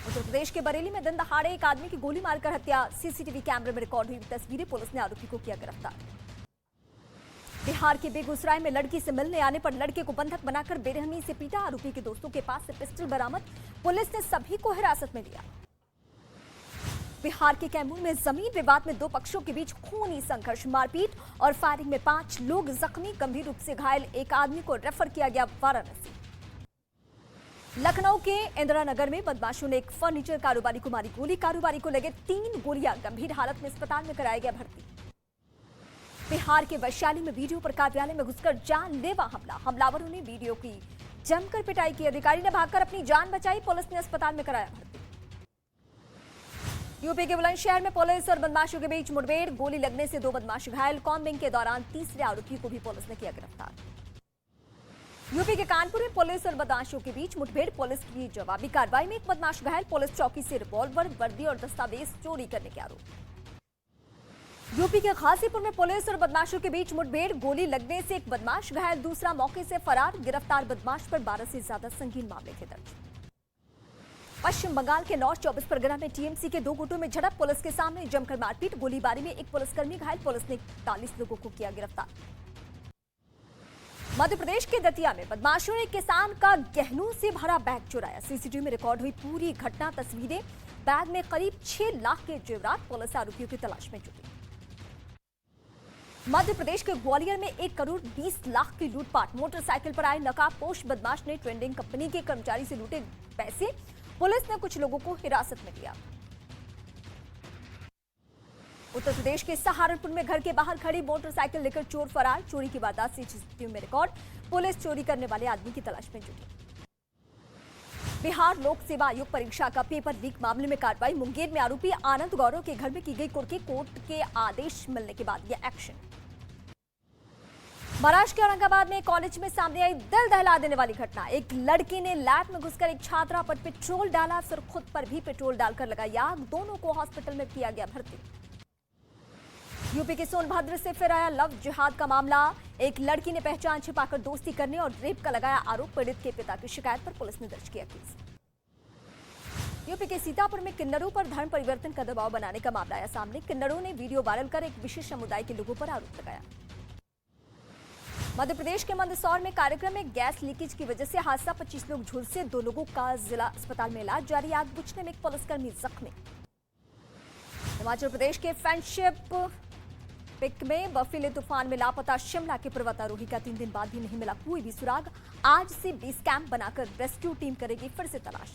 उत्तर प्रदेश के बरेली में दिन दहाड़े एक आदमी की गोली मारकर हत्या, सीसीटीवी कैमरे में रिकॉर्ड हुई तस्वीरें, पुलिस ने आरोपी को किया गिरफ्तार। बिहार के बेगूसराय में लड़की से मिलने आने पर लड़के को बंधक बनाकर बेरहमी से पीटा, आरोपी के दोस्तों के पास से पिस्टल बरामद, पुलिस ने सभी को हिरासत में लिया। बिहार के कैमूर में जमीन विवाद में दो पक्षों के बीच खूनी संघर्ष, मारपीट और फायरिंग में 5 लोग जख्मी, गंभीर रूप से घायल एक आदमी को रेफर किया गया वाराणसी। लखनऊ के इंदिरा नगर में बदमाशों ने एक फर्नीचर कारोबारी को मारी गोली, कारोबारी को लगे 3 गोलियां, गंभीर हालत में अस्पताल में कराया गया भर्ती। बिहार के वैशाली में वीडियो पर कार्यालय में घुसकर जानलेवा हमला, हमलावरों ने वीडियो की जमकर पिटाई की, अधिकारी ने भागकर अपनी जान बचाई, पुलिस ने अस्पताल में कराया भर्ती। यूपी के बुलंदशहर में पुलिस और बदमाशों के बीच मुठभेड़, गोली लगने से 2 बदमाश घायल, कॉम्बिंग के दौरान तीसरे आरोपी को भी पुलिस ने किया गिरफ्तार। यूपी के कानपुर में पुलिस और बदमाशों के बीच मुठभेड़, पुलिस की जवाबी कार्रवाई में एक बदमाश घायल, पुलिस चौकी से रिवॉल्वर, वर्दी और दस्तावेज चोरी करने के आरोप। यूपी के गाजीपुर में पुलिस और बदमाशों के बीच मुठभेड़, गोली लगने से एक बदमाश घायल, दूसरा मौके से फरार, गिरफ्तार बदमाश पर 12 से ज्यादा संगीन मामले थे दर्ज। पश्चिम बंगाल के नॉर्थ 24 परगना में टीएमसी के 2 गुटों में झड़प, पुलिस के सामने जमकर मारपीट, गोलीबारी में एक पुलिसकर्मी घायल, पुलिस ने 41 लोगों को किया गिरफ्तार। मध्य प्रदेश के दतिया में बदमाशों ने किसान का गहनों से भरा बैग चुराया, सीसीटीवी में रिकॉर्ड हुई पूरी घटना, तस्वीरें, बैग में करीब 6 लाख के जेवरात, पुलिस आरोपियों की तलाश में जुटी। मध्य प्रदेश के ग्वालियर में 1 करोड़ 20 लाख की लूटपाट, मोटरसाइकिल पर आए नकाबपोश बदमाश ने ट्रेंडिंग कंपनी के कर्मचारी से लूटे पैसे, पुलिस ने कुछ लोगों को हिरासत में लिया। उत्तर प्रदेश के सहारनपुर में घर के बाहर खड़ी मोटरसाइकिल लेकर चोर फरार, चोरी की वारदात सीसीटीवी में रिकॉर्ड, पुलिस चोरी करने वाले आदमी की तलाश में जुटी। बिहार लोक सेवा आयोग परीक्षा का पेपर लीक मामले में कार्रवाई, मुंगेर में आरोपी आनंद गौरव के घर में की गई कुर्की, कोर्ट के आदेश मिलने के बाद यह एक्शन। महाराष्ट्र के औरंगाबाद में कॉलेज में सामने आई दिल दहला देने वाली घटना, एक लड़की ने लैब में घुसकर एक छात्रा पर पेट्रोल डाला, फिर खुद पर भी पेट्रोल डालकर लगाई आग, दोनों को हॉस्पिटल में किया गया भर्ती। यूपी के सोनभद्र से फिर आया लव जिहाद का मामला, एक लड़की ने पहचान छिपाकर दोस्ती करने और रेप का लगाया आरोप, पीड़ित के पिता की शिकायत पर पुलिस ने दर्ज किया केस। यूपी के सीतापुर में किन्नरों पर धर्म परिवर्तन का दबाव बनाने का मामला आया सामने, किन्नरों ने वीडियो वायरल कर एक विशेष समुदाय के लोगों पर आरोप लगाया। मध्य प्रदेश के मंदसौर में कार्यक्रम में गैस लीकेज की वजह से हादसा, 25 लोग झुलसे, 2 लोगों का जिला अस्पताल में इलाज जारी, आग बुझने में एक पुलिसकर्मी जख्मी। हिमाचल प्रदेश के फ्रेंडशिप पिक में बर्फीले तूफान में लापता शिमला के पर्वतारोही का 3 दिन बाद भी नहीं मिला कोई भी सुराग, आज से बेस कैंप बनाकर रेस्क्यू टीम करेगी फिर से तलाश।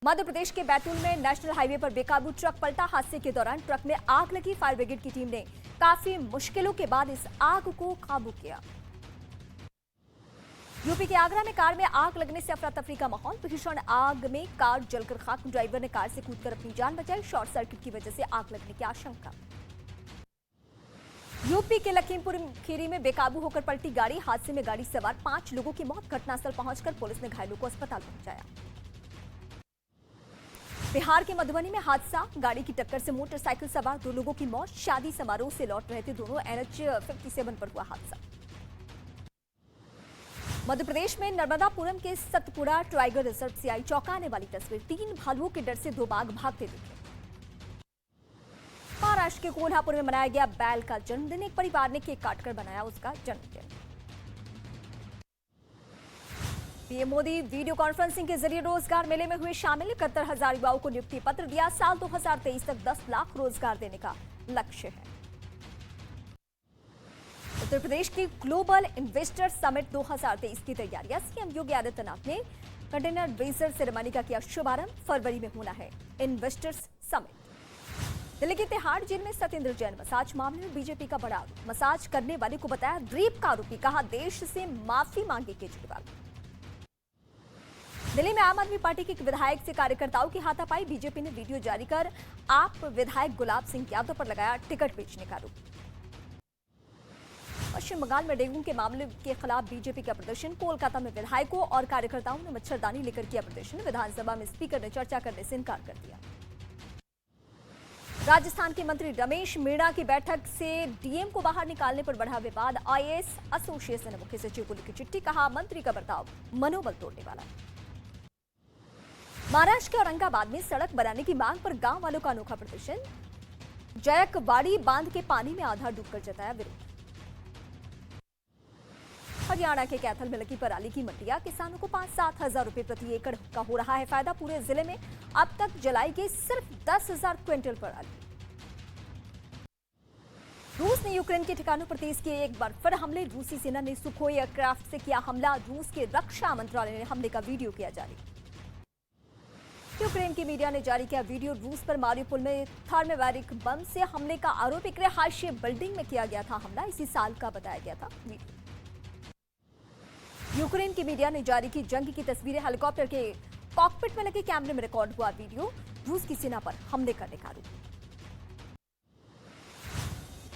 मध्य प्रदेश के बैतूल में नेशनल हाईवे पर बेकाबू ट्रक पलटा, हादसे के दौरान ट्रक में आग लगी, फायर ब्रिगेड की टीम ने काफी मुश्किलों के बाद इस आग को काबू किया। यूपी के आगरा में कार में आग लगने से अफरा तफरी का माहौल, भीषण आग में कार जलकर खाक, ड्राइवर ने कार से कूदकर अपनी जान बचाई, शॉर्ट सर्किट की वजह से आग लगने की आशंका। यूपी के लखीमपुर खीरी में बेकाबू होकर पलटी गाड़ी, हादसे में गाड़ी सवार 5 लोगों की मौत, घटनास्थल पहुंचकर पुलिस ने घायलों को अस्पताल पहुंचाया। बिहार के मधुबनी में हादसा, गाड़ी की टक्कर से मोटरसाइकिल सवार 2 लोगों की मौत, शादी समारोह से लौट रहे थे दोनों, NH 57 पर हुआ हादसा। मध्य प्रदेश में नर्मदापुरम के सतपुड़ा टाइगर रिजर्व से आई चौंकाने वाली तस्वीर, 3 भालुओं के डर से 2 बाघ भागते दिखे। महाराष्ट्र के कोल्हापुर में मनाया गया बैल का जन्मदिन, एक परिवार ने केक काटकर बनाया उसका जन्मदिन। पीएम मोदी वीडियो कॉन्फ्रेंसिंग के जरिए रोजगार मेले में हुए शामिल, 71,000 युवाओं को नियुक्ति पत्र दिया, साल 2023 तक 10 लाख रोजगार देने का लक्ष्य है। उत्तर प्रदेश की ग्लोबल इन्वेस्टर समिट 2023 की तैयारियां, सीएम योगी आदित्यनाथ ने कंटेनर बेजर सेरेमनी का किया शुभारंभ, फरवरी में होना है इन्वेस्टर्स समिट। दिल्ली के तिहाड़ जेल में सत्येंद्र जैन मसाज मामले में बीजेपी का बड़ा आरोप, मसाज करने वाले को बताया रेप का आरोपी, कहा देश से माफी मांगे केजरीवाल। दिल्ली में आम आदमी पार्टी के एक विधायक से कार्यकर्ताओं की हाथापाई, बीजेपी ने वीडियो जारी कर आप विधायक गुलाब सिंह यादव पर लगाया टिकट बेचने का आरोप। पश्चिम बंगाल में डेंगू के मामले के खिलाफ बीजेपी का प्रदर्शन, कोलकाता में विधायकों और कार्यकर्ताओं ने मच्छरदानी लेकर किया प्रदर्शन, विधानसभा में स्पीकर ने चर्चा करने से इनकार कर दिया। राजस्थान के मंत्री रमेश मीणा की बैठक से डीएम को बाहर निकालने पर बढ़ा विवाद, आईएएस एसोसिएशन ने मुख्य सचिव को लिखी चिट्ठी, कहा मंत्री का बर्ताव मनोबल तोड़ने वाला। महाराष्ट्र के औरंगाबाद में सड़क बनाने की मांग पर गांव वालों का अनोखा प्रदर्शन, जयकवाड़ी बांध के पानी में आधा डूबकर जताया विरोध। हरियाणा के कैथल में लगी पराली की मंडियां, किसानों को 5-7 हजार रुपए प्रति एकड़ का हो रहा है फायदा। पूरे जिले में अब तक जलाई गई सिर्फ 10,000 क्विंटल पराली। रूस ने यूक्रेन के ठिकानों पर तेज किए एक बार फिर हमले। रूसी सेना ने सुखोई एयरक्राफ्ट से किया हमला। रूस के रक्षा मंत्रालय ने हमले का वीडियो किया जारी। यूक्रेन की मीडिया ने जारी किया वीडियो। रूस पर मारिउपोल में थर्मोबैरिक बम से हमले का आरोप। एक रिहायशी बिल्डिंग में किया गया था हमला, इसी साल का बताया गया था वीडियो। यूक्रेन की मीडिया ने जारी की जंग की तस्वीरें। हेलीकॉप्टर के कॉकपिट में लगे कैमरे में रिकॉर्ड हुआ वीडियो। रूस की सेना पर हमले करने का आरोप।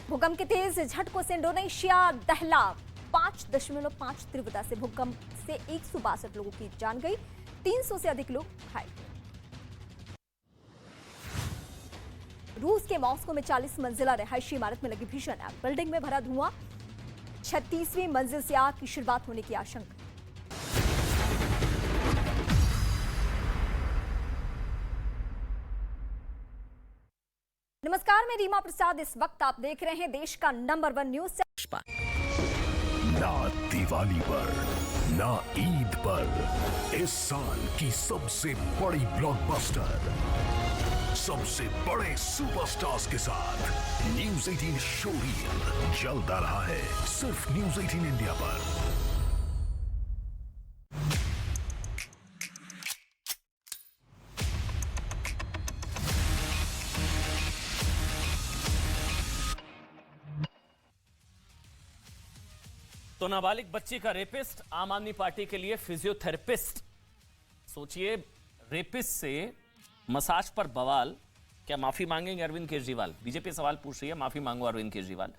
भूकंप के तेज झटकों से इंडोनेशिया दहला। 5.5 तीव्रता से भूकंप से 162 लोगों की जान गई, 300 से अधिक लोग घायल हुए। रूस के मॉस्को में 40 मंजिला रिहायशी इमारत में लगी भीषण आग। बिल्डिंग में भरा धुआं, 36वीं मंजिल से आग की शुरुआत होने की आशंका। नमस्कार, मैं रीमा प्रसाद। इस वक्त आप देख रहे हैं देश का नंबर 1 न्यूज। ना दिवाली पर, ना ईद पर, इस साल की सबसे बड़ी ब्लॉकबस्टर, सबसे बड़े सुपरस्टार्स के साथ न्यूज 18 शोरील जल्द आ रहा है सिर्फ न्यूज 18 इंडिया पर। तो नाबालिग बच्ची का रेपिस्ट आम आदमी पार्टी के लिए फिजियोथेरेपिस्ट। सोचिए, रेपिस्ट से मसाज पर बवाल। क्या माफी मांगेंगे अरविंद केजरीवाल? बीजेपी सवाल पूछ रही है, माफी मांगो अरविंद केजरीवाल।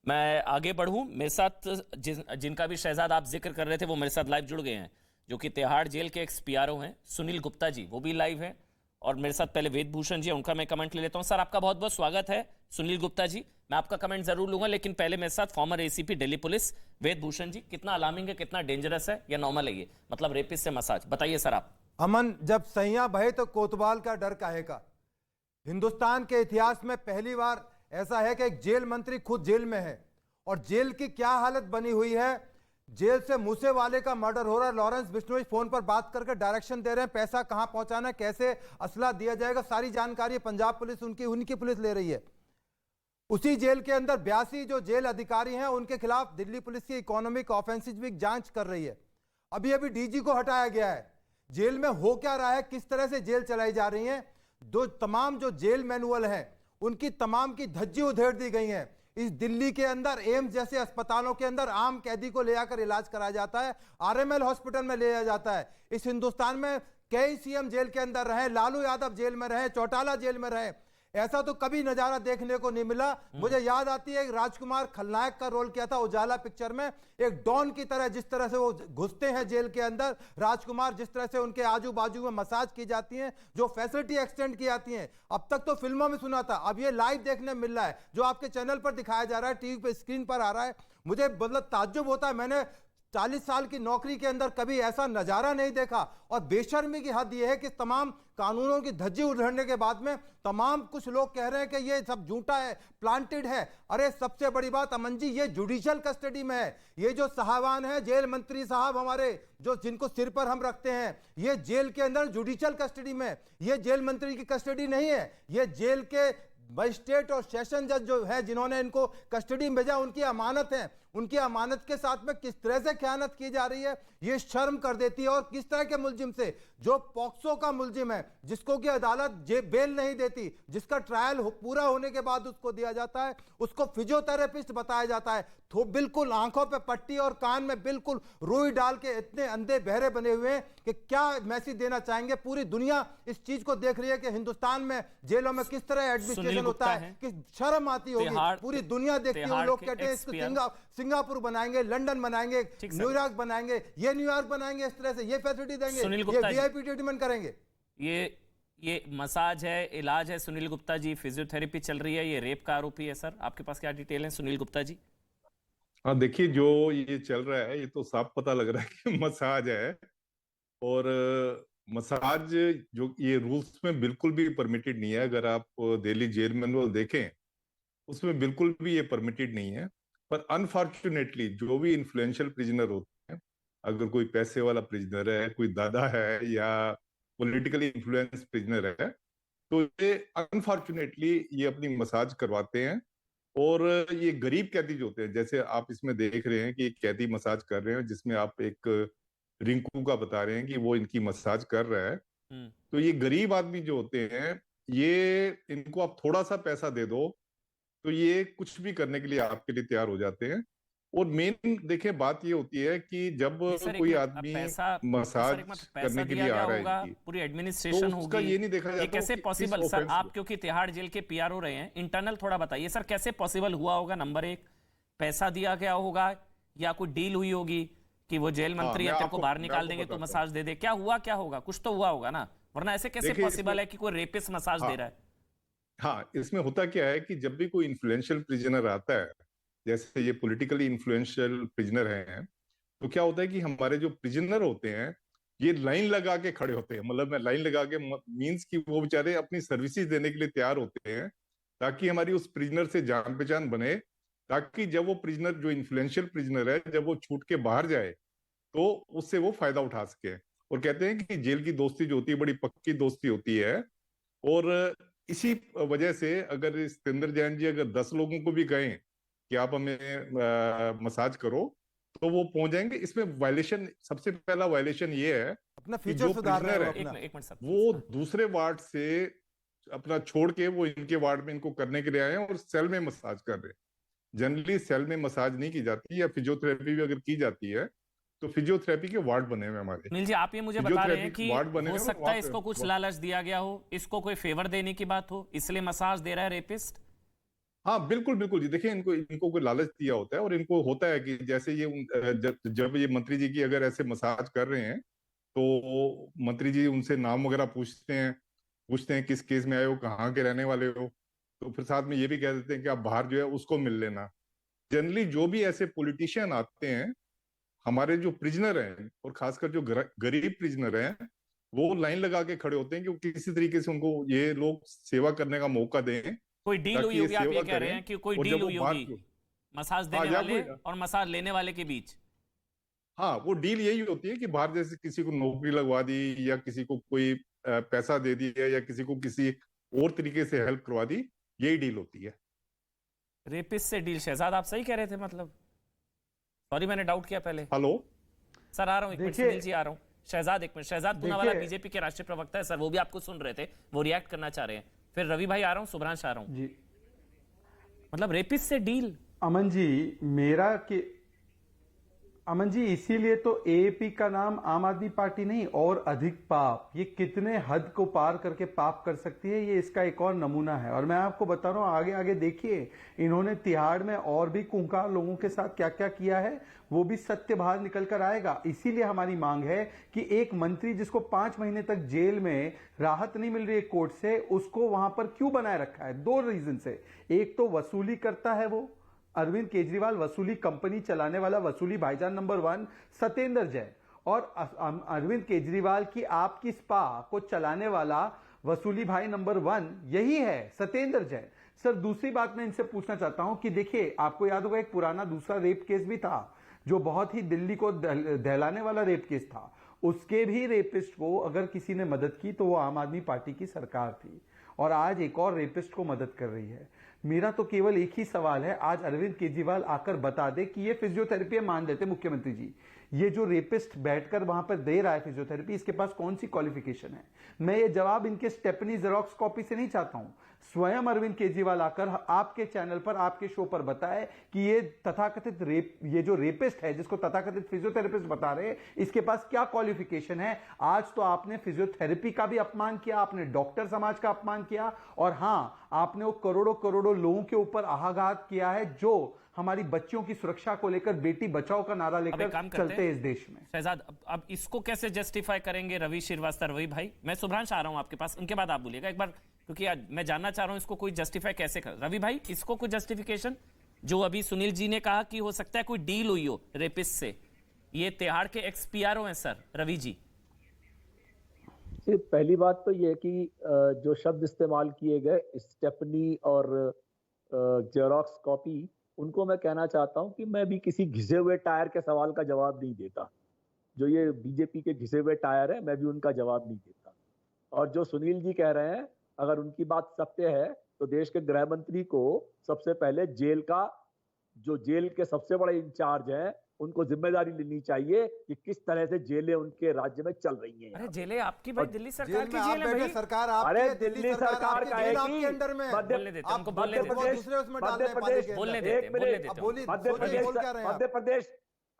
मैं आगे बढ़ूं, मेरे साथ जिनका भी शहजाद आप जिक्र कर रहे थे वो मेरे साथ लाइव जुड़ गए हैं, जो कि तिहाड़ जेल के एक्स पीआरओ हैं, सुनील गुप्ता जी, वो भी लाइव हैं। और मेरे साथ पहले वेद भूषण जी, उनका मैं कमेंट ले लेता हूं। सर, आपका बहुत बहुत स्वागत है। सुनील गुप्ता जी, मैं आपका कमेंट जरूर लूंगा, लेकिन पहले मेरे साथ फॉर्मर एसीपी दिल्ली पुलिस वेद भूषण जी। कितना अलार्मिंग है, कितना डेंजरस है या नॉर्मल है ये, मतलब रेपिस्ट से मसाज? बताइए सर आप। अमन, जब सैया बहे तो कोतवाल का डर काहे का। हिंदुस्तान के इतिहास में पहली बार ऐसा है कि एक जेल मंत्री खुद जेल में है, और जेल की क्या हालत बनी हुई है। जेल से मूसे वाले का मर्डर हो रहा है। लॉरेंस बिश्नोई फोन पर बात करके डायरेक्शन दे रहे हैं, पैसा कहां पहुंचाना है, कैसे असला दिया जाएगा, सारी जानकारी पंजाब पुलिस उनकी पुलिस ले रही है। उसी जेल के अंदर 82 जो जेल अधिकारी हैं उनके खिलाफ दिल्ली पुलिस की इकोनॉमिक ऑफेंसिव की जांच कर रही है। अभी अभी डीजी को हटाया गया है। जेल में हो क्या रहा है, किस तरह से जेल चलाई जा रही है, तमाम जो जेल मैनुअल हैं उनकी तमाम की धज्जी उधेड़ दी गई है। इस दिल्ली के अंदर एम्स जैसे अस्पतालों के अंदर आम कैदी को ले जाकर इलाज कराया जाता है, आरएमएल हॉस्पिटल में ले जाया जाता है। इस हिंदुस्तान में कई सीएम जेल के अंदर रहे, लालू यादव जेल में रहे, चौटाला जेल में रहे, ऐसा तो कभी नजारा देखने को नहीं मिला। मुझे याद आती है राजकुमार खलनायक का रोल किया था उजाला पिक्चर में, एक डॉन की तरह जिस तरह से वो घुसते हैं जेल के अंदर, राजकुमार जिस तरह से उनके आजू बाजू में मसाज की जाती है, जो फैसिलिटी एक्सटेंड की जाती है। अब तक तो फिल्मों में सुना था, अब ये लाइव देखने मिल रहा है, जो आपके चैनल पर दिखाया जा रहा है, टीवी पे स्क्रीन पर आ रहा है। मुझे मतलब ताज्जुब होता है, मैंने 40 साल की नौकरी के अंदर कभी ऐसा नजारा नहीं देखा। और बेशर्मी की हद यह है कि तमाम कानूनों की धज्जी उधेड़ने के बाद में तमाम कुछ लोग कह रहे हैं कि ये सब झूठा है, प्लांटेड है। अरे सबसे बड़ी बात अमन जी, ये जुडिशियल कस्टडी में है। ये जो साहबान है, जेल मंत्री साहब हमारे, जो जिनको सिर पर हम रखते हैं, ये जेल के अंदर जुडिशियल कस्टडी में। ये जेल मंत्री की कस्टडी नहीं है, ये जेल के मजिस्ट्रेट और सेशन जज जो है जिन्होंने इनको कस्टडी में भेजा, उनकी अमानत है। उनकी अमानत के साथ में किस तरह से ख्यानत की जा रही है, ये शर्म कर देती है। और किस तरह के मुलजिम से, जो पॉक्सो का मुलजिम है, जिसको कि अदालत बेल नहीं देती, जिसका ट्रायल पूरा होने के बाद उसको दिया जाता है, उसको फिजियोथेरेपिस्ट बताया जाता है, तो बिल्कुल आंखों पे पट्टी और कान में बिल्कुल रुई डाल के इतने अंधे बहरे बने हुए हैं कि क्या मैसेज देना चाहेंगे। पूरी दुनिया इस चीज को देख रही है कि हिंदुस्तान में जेलों में किस तरह एडमिनिस्ट्रेशन होता है, कि शर्म आती होगी। पूरी दुनिया देखती है। लोग कहते हैं इसको सिंगापुर बनाएंगे, लंदन बनाएंगे, न्यूयॉर्क बनाएंगे, ये न्यूयॉर्क बनाएंगे, इस तरह से ये फैसिलिटी देंगे, ये वीआईपी ट्रीटमेंट करेंगे। ये मसाज है, इलाज है। सुनील गुप्ता जी, फिजियोथेरेपी चल रही है, ये रेप का आरोपी है। सर, आपके पास क्या डिटेल है सुनील गुप्ता जी? हाँ, देखिए, जो ये चल रहा है ये तो साफ पता लग रहा है कि मसाज है। और मसाज जो ये रूल्स में बिल्कुल भी परमिटेड नहीं है। अगर आप दिल्ली जेल मैनुअल देखें, उसमें बिल्कुल भी ये परमिटेड नहीं है। पर अनफॉर्चुनेटली जो भी इन्फ्लुएंशियल प्रिजनर होते हैं, अगर कोई पैसे वाला प्रिजनर है, कोई दादा है या पॉलिटिकली इन्फ्लुएंस प्रिजनर है, तो ये अनफॉर्चुनेटली ये अपनी मसाज करवाते हैं। और ये गरीब कैदी जो होते हैं, जैसे आप इसमें देख रहे हैं कि एक कैदी मसाज कर रहे हैं, जिसमें आप एक रिंकू का बता रहे हैं कि वो इनकी मसाज कर रहा है। तो ये गरीब आदमी जो होते हैं, ये इनको आप थोड़ा सा पैसा दे दो तो ये कुछ भी करने के लिए आपके लिए तैयार हो जाते हैं। और मेन देखें बात ये होती है कि जब कोई आदमी मसाज करने के लिए आ रहा है, पूरी एडमिनिस्ट्रेशन तो उसका ये नहीं देखा जाता कैसे पॉसिबल। सर आप क्योंकि तिहाड़ जेल के पीआरओ रहे हैं, इंटरनल थोड़ा बताइए सर, कैसे पॉसिबल हुआ होगा? नंबर एक, पैसा दिया गया होगा या कोई डील हुई होगी कि वो जेल मंत्री है, तेरे को बाहर निकाल देंगे तो मसाज दे दे? क्या हुआ, क्या होगा? कुछ तो हुआ होगा ना, वरना ऐसे कैसे पॉसिबल है कि कोई रेपिस्ट मसाज दे रहा है? हाँ, इसमें होता क्या है कि जब भी कोई इन्फ्लुएंशियल प्रिजनर आता है, जैसे ये पॉलिटिकली इन्फ्लुएंशियल प्रिजनर हैं, तो क्या होता है कि हमारे जो प्रिजनर होते हैं ये लाइन लगा के खड़े होते हैं। मतलब मैं लाइन लगा के मींस कि वो बेचारे अपनी सर्विसेज देने के लिए तैयार होते हैं, ताकि हमारी उस प्रिजनर से जान पहचान बने, ताकि जब वो प्रिजनर जो इन्फ्लुएंशियल प्रिजनर है, जब वो छूट के बाहर जाए तो उससे वो फायदा उठा सके। और कहते हैं कि जेल की दोस्ती जो होती है बड़ी पक्की दोस्ती होती है। और इसी वजह से अगर सतेंद्र जैन जी अगर 10 लोगों को भी कहें कि आप हमें मसाज करो तो वो पहुंच जाएंगे। इसमें वायलेशन, सबसे पहला वायलेशन ये है अपना कि फीचर जो सुधार रहे प्रिजनर हो है अपना। वो दूसरे वार्ड से अपना छोड़ के वो इनके वार्ड में इनको करने के लिए आए हैं और सेल में मसाज कर रहे हैं। जनरली सेल में मसाज नहीं की जाती, या फिजियोथेरेपी भी अगर की जाती है तो फिजियोथेरेपी के वार्ड बने हुए हमारे। सुनील जी, आप ये मुझे बता रहे हैं कि हो सकता है इसको कुछ लालच दिया गया हो, इसको कोई फेवर देने की बात हो, इसलिए मसाज दे रहा है रेपिस्ट? हाँ बिल्कुल बिल्कुल जी। देखिए, इनको कोई लालच दिया होता है, और इनको होता है कि जैसे ये जब ये मंत्री जी की अगर ऐसे मसाज कर रहे हैं तो मंत्री जी उनसे नाम वगैरह पूछते हैं किस केस में आए हो, कहाँ के रहने वाले हो, तो फिर साथ में ये भी कह देते हैं कि आप बाहर जो है उसको मिल लेना। जनरली जो भी ऐसे पॉलिटिशियन आते हैं, हमारे जो प्रिजनर हैं और खासकर जो गरीब प्रिजनर हैं, वो लाइन लगा के खड़े होते हैं कि किसी तरीके से उनको ये लोग सेवा करने का मौका दें। कोई डील हुई होगी, आप ये कह रहे हैं कि कोई डील हुई होगी मसाज देने वाले और मसाज लेने वाले के बीच? हाँ, वो डील यही होती है कि बाहर जैसे किसी को नौकरी लगवा दी, या किसी को कोई पैसा दे दिया, या किसी को किसी और तरीके से हेल्प करवा दी, यही डील होती है। रेपिस्ट से डील, शहजाद आप सही कह रहे थे? मतलब सॉरी मैंने डाउट किया पहले। हेलो सर, आ रहा हूँ एक मिनट। सुनील जी आ रहा हूँ। शहजाद एक मिनट। शहजाद पूनावाला बीजेपी के राष्ट्रीय प्रवक्ता है सर, वो भी आपको सुन रहे थे, वो रिएक्ट करना चाह रहे हैं। फिर रवि भाई आ रहा हूँ, सुभ्रांश आ रहा हूँ जी। मतलब रेपिस्ट से डील? अमन जी इसीलिए तो एएपी का नाम आम आदमी पार्टी नहीं, और अधिक पाप। ये कितने हद को पार करके पाप कर सकती है, ये इसका एक और नमूना है। और मैं आपको बता रहा हूं, आगे आगे देखिए, इन्होंने तिहाड़ में और भी खूंखार लोगों के साथ क्या क्या किया है, वो भी सत्य बाहर निकल कर आएगा। इसीलिए हमारी मांग है कि एक मंत्री जिसको 5 महीने तक जेल में राहत नहीं मिल रही है कोर्ट से, उसको वहां पर क्यों बनाए रखा है? 2 रीजन से। एक तो वसूली करता है वो, अरविंद केजरीवाल वसूली कंपनी चलाने वाला वसूली भाईजान नंबर 1 सतेंद्र जैन, और अरविंद केजरीवाल की आपकी स्पा को चलाने वाला वसूली भाई नंबर 1 यही है, सतेंद्र जैन। सर, दूसरी बात मैं इनसे पूछना चाहता हूं कि देखिए, आपको याद होगा एक पुराना दूसरा रेप केस भी था, जो बहुत ही दिल्ली को दहलाने वाला रेप केस था। उसके भी रेपिस्ट को अगर किसी ने मदद की तो वो आम आदमी पार्टी की सरकार थी, और आज एक और रेपिस्ट को मदद कर रही है। मेरा तो केवल एक ही सवाल है, आज अरविंद केजरीवाल आकर बता दे कि ये फिजियोथेरेपी मान लेते मुख्यमंत्री जी, ये जो रेपिस्ट बैठकर वहां पर दे रहा है फिजियोथेरेपी, इसके पास कौन सी क्वालिफिकेशन है? मैं ये जवाब इनके स्टेपनी जेरोक्स कॉपी से नहीं चाहता हूं। स्वयं अरविंद केजरीवाल आकर आपके चैनल पर, आपके शो पर बताए कि ये तथाकथित ये जो रेपिस्ट है, जिसको तथाकथित फिजियोथेरेपिस्ट बता रहे, इसके पास क्या क्वालिफिकेशन है। आज तो आपने फिजियोथेरेपी का भी अपमान किया, आपने डॉक्टर समाज का अपमान किया, और हां, आपने वो करोड़ों करोड़ों लोगों के ऊपर आघात किया है जो हमारी बच्चियों की सुरक्षा को लेकर बेटी बचाओ का नारा लेकर चलते हैं इस देश में। शहजाद, अब इसको कैसे जस्टिफाई करेंगे रवि श्रीवास्तव? रवि भाई, मैं सुभ्रांश आ रहा हूं आपके पास, उनके बाद आप बोलिएगा एक बार, क्योंकि आज मैं जानना चाह रहा हूं इसको कोई जस्टिफाई कैसे कर। रवि भाई, इसको कोई जस्टिफिकेशन, जो अभी सुनील जी ने कहा कि हो सकता है कोई डील हुई हो रेपिस्ट से, ये तिहाड़ के एक्स-पीआरओ हैं सर, रवि जी। पहली बात तो ये कि जो शब्द इस्तेमाल किए गए स्टेपनी और जेरोक्स कॉपी, उनको मैं कहना चाहता हूं कि मैं भी किसी घिसे हुए टायर के सवाल का जवाब नहीं देता। जो ये बीजेपी के घिसे हुए टायर है, मैं भी उनका जवाब नहीं देता। और जो सुनील जी कह रहे हैं, अगर उनकी बात सत्य है तो देश के गृह मंत्री को सबसे पहले जेल के सबसे बड़े इंचार्ज हैं, उनको जिम्मेदारी लेनी चाहिए कि किस तरह से जेलें उनके राज्य में चल रही हैं। अरे जेलें आपकी भाई, दिल्ली सरकार की जेल है भाई। सरकार अरे दिल्ली सरकार का है बोलने देते, हमको बोलने देते, मध्य प्रदेश,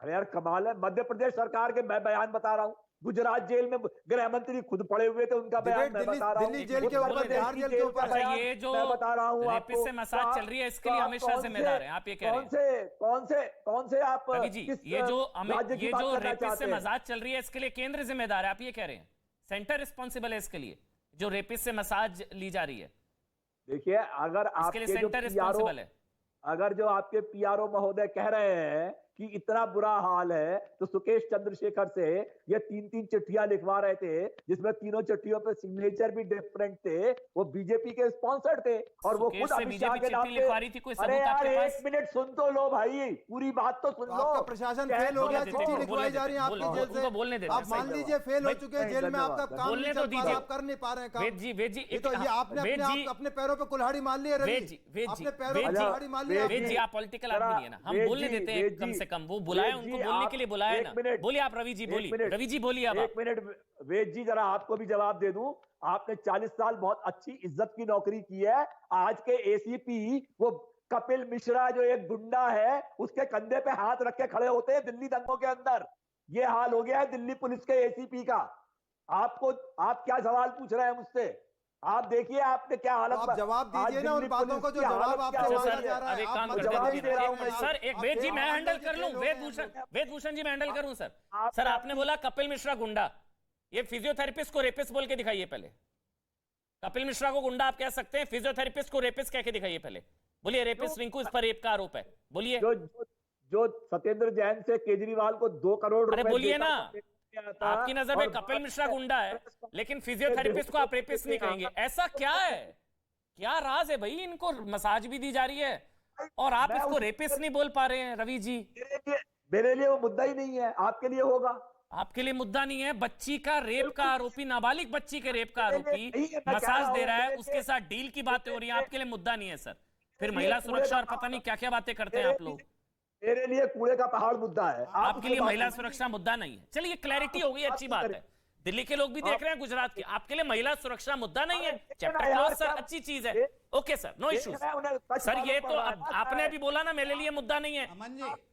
अरे यार कमाल है, मध्य प्रदेश सरकार के मैं बयान बता रहा हूँ। गुजरात जेल में गृह मंत्री खुद पड़े हुए थे, उनका बयान मैं बता रहा हूँ। दिल्ली जेल के ऊपर, बिहार जेल के ऊपर ये जो मैं बता रहा हूँ रेपिस्ट से मसाज चल रही है, इसके लिए अमित शाह जिम्मेदार हैं, आप ये कह रहे हैं? कौन से आप रवि जी, ये जो रेपिस्ट से मसाज चल रही है, इसके लिए केंद्र जिम्मेदार है, आप ये कह रहे हैं? सेंटर रिस्पॉन्सिबल है इसके लिए, जो रेपिस्ट से मसाज ली जा रही है? देखिए, अगर इसके लिए सेंटर रिस्पॉन्सिबल है। अगर जो आपके पीआरओ महोदय कह रहे हैं कि इतना बुरा हाल है, तो सुकेश चंद्रशेखर से ये 3-3 चिट्ठियां लिखवा रहे थे, जिसमें तीनों चिट्ठियों पे सिग्नेचर भी डिफरेंट थे, वो बीजेपी के स्पॉन्सर थे और वो खुद अमित शाह के नाम पे। अरे यार एक मिनट सुन तो लो भाई, पूरी बात तो सुन लो। आपका प्रशासन फेल हो गया, चिट्ठी लिखवाई जा रही है आपकी जेल से, बोलने देते, आप मान लीजिए फेल हो चुके हैं जेल में, आपका काम नहीं चल पा रहा, आप कर नहीं पा रहे हैं काम। वेद जी, तो ये आपने अपने पैरों पे कुल्हाड़ी मार ली है रवि, अपने पैरों पे कुल्हाड़ी मार ली है। वेद जी, आप पॉलिटिकल आदमी नहीं है ना, हम बोलने देते हैं कम से कम, वो बुलाए, उनको बोलने के लिए बुलाया ना। बोलिए आप रवि जी, बोलिए रवि जी, बोलिए आप। एक मिनट वेद जी, जरा आपको भी जवाब दे दूं। आपने 40 साल बहुत अच्छी इज्जत की नौकरी की है। आज के एसीपी वो कपिल मिश्रा जो एक गुंडा है, उसके कंधे पे हाथ रख के खड़े होते हैं दिल्ली दंगों के अंदर। ये हाल हो गया है दिल्ली पुलिस के एसीपी का। आप क्या सवाल पूछ रहे हैं मुझसे? आप देखिए आपने क्या हालत। आप जवाब दीजिए ना उन बातों को जो जवाब आपसे मांगा जा रहा है। एक काम करते सर, एक वेद जी मैं हैंडल कर लूं, वेद भूषण जी मैं हैंडल करूं सर। सर आपने बोला कपिल मिश्रा गुंडा, ये फिजियोथेरेपिस्ट को रेपिस्ट बोल के दिखाइए पहले। कपिल मिश्रा को गुंडा आप कह सकते हैं, फिजियोथेरेपिस्ट को रेपिस्ट कह के दिखाइए पहले। बोलिए रेपिस्ट रिंकू, इस पर रेप का आरोप है, बोलिए। जो सत्येंद्र जैन से केजरीवाल को 2 करोड़ रुपए, अरे बोलिए ना, आपकी नजर में कपिल मिश्रा गुंडा है, लेकिन फिजियोथेरेपिस्ट को आप रेपिस्ट नहीं कहेंगे, ऐसा क्या है? क्या राज है भाई? इनको मसाज भी दी जा रही है और आप इसको रेपिस्ट नहीं बोल पा रहे हैं रवि जी। मेरे लिए वो मुद्दा ही नहीं है, आपके लिए होगा। आपके लिए मुद्दा नहीं है? बच्ची का रेप का आरोपी, नाबालिग बच्ची के रेप का आरोपी मसाज दे रहा है, उसके साथ डील की बातें हो रही है, आपके लिए मुद्दा नहीं है सर? फिर महिला सुरक्षा और पता नहीं क्या क्या बातें करते हैं आप लोग। मेरे लिए कूड़े का पहाड़ मुद्दा है, आपके लिए महिला सुरक्षा मुद्दा नहीं है। चलिए क्लैरिटी हो गई, अच्छी बात है। दिल्ली के लोग भी देख रहे हैं, गुजरात के, आपके लिए महिला सुरक्षा मुद्दा नहीं है, चैप्टर क्लोज सर, अच्छी चीज है, okay sir, no issues sir. ये तो आपने अभी बोला ना, मेरे लिए मुद्दा नहीं है,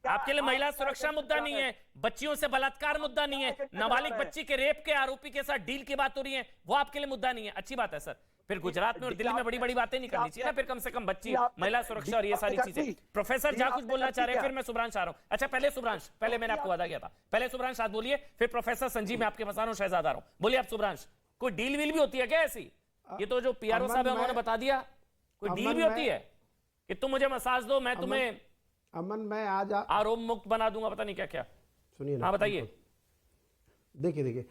आपके लिए महिला सुरक्षा मुद्दा नहीं है, बच्चियों से बलात्कार मुद्दा नहीं है, नाबालिग बच्ची के रेप के आरोपी के साथ डील की बात हो रही है, वो आपके लिए मुद्दा नहीं है, अच्छी बात है सर। फिर गुजरात में और दिल्ली में बड़ी बड़ी बातें नहीं करनी चाहिए ना, फिर कम से कम बच्ची, महिला सुरक्षा और ये सारी चीजें। प्रोफेसर जहां कुछ बोलना चाह रहे हैं, फिर मैं सुब्रांश आ रहा हूं। अच्छा पहले सुब्रांश, पहले मैंने आपको वादा किया था, पहले सुब्रांश आप बोलिए, फिर प्रोफेसर संजीव मैं आपके पास आ रहा हूं, शहजाद आ रहा हूं। बोलिए आप सुब्रांश, कोई डील वील भी होती है क्या ऐसी? ये तो जो पीआरओ साहब है उन्होंने बता दिया, कोई डील भी होती है कि तुम मुझे मसाज दो, मैं तुम्हें अमन मैं आज आरोप मुक्त बना दूंगा, पता नहीं क्या क्या। सुनिए ना, हाँ बताइए। देखिए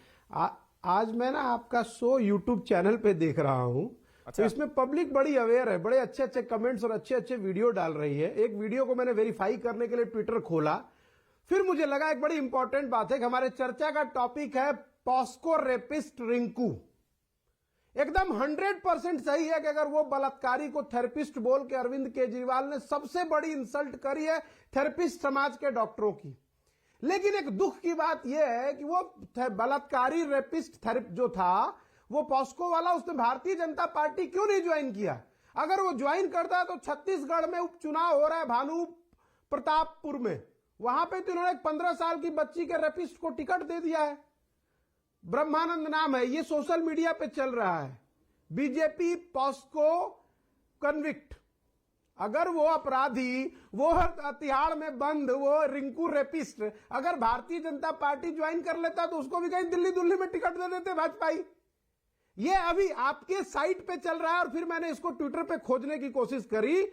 आज मैं ना आपका शो यूट्यूब चैनल पे देख रहा हूं। अच्छा। तो इसमें पब्लिक बड़ी अवेयर है, बड़े अच्छे अच्छे कमेंट्स और अच्छे अच्छे वीडियो डाल रही है। एक वीडियो को मैंने वेरीफाई करने के लिए ट्विटर खोला, फिर मुझे लगा एक बड़ी इंपॉर्टेंट बात है कि हमारे चर्चा का टॉपिक है पॉस्को रेपिस्ट रिंकू। एकदम 100% सही है कि अगर वो बलात्कारी को थेरेपिस्ट बोल के अरविंद केजरीवाल ने सबसे बड़ी इंसल्ट करी है थेरेपिस्ट समाज के डॉक्टरों की। लेकिन एक दुख की बात यह है कि वो बलात्कारी रेपिस्ट जो था वो पॉस्को वाला, उसने भारतीय जनता पार्टी क्यों नहीं ज्वाइन किया? अगर वो ज्वाइन करता है तो छत्तीसगढ़ में उपचुनाव हो रहा है भानु प्रतापपुर में, वहां पे तो इन्होंने 15 साल की बच्ची के रेपिस्ट को टिकट दे दिया है। ब्रह्मानंद नाम है, ये सोशल मीडिया पे चल रहा है। बीजेपी पॉस्को कन्विक्ट, अगर वो अपराधी, वो तिहाड़ में बंद, वो रिंकू रेपिस्ट, अगर भारतीय जनता पार्टी ज्वाइन कर लेता तो उसको भी कहीं दिल्ली में टिकट दे देते भाजपाई। ये अभी आपके साइट पे चल रहा है और फिर मैंने इसको ट्विटर पे खोजने की कोशिश करी।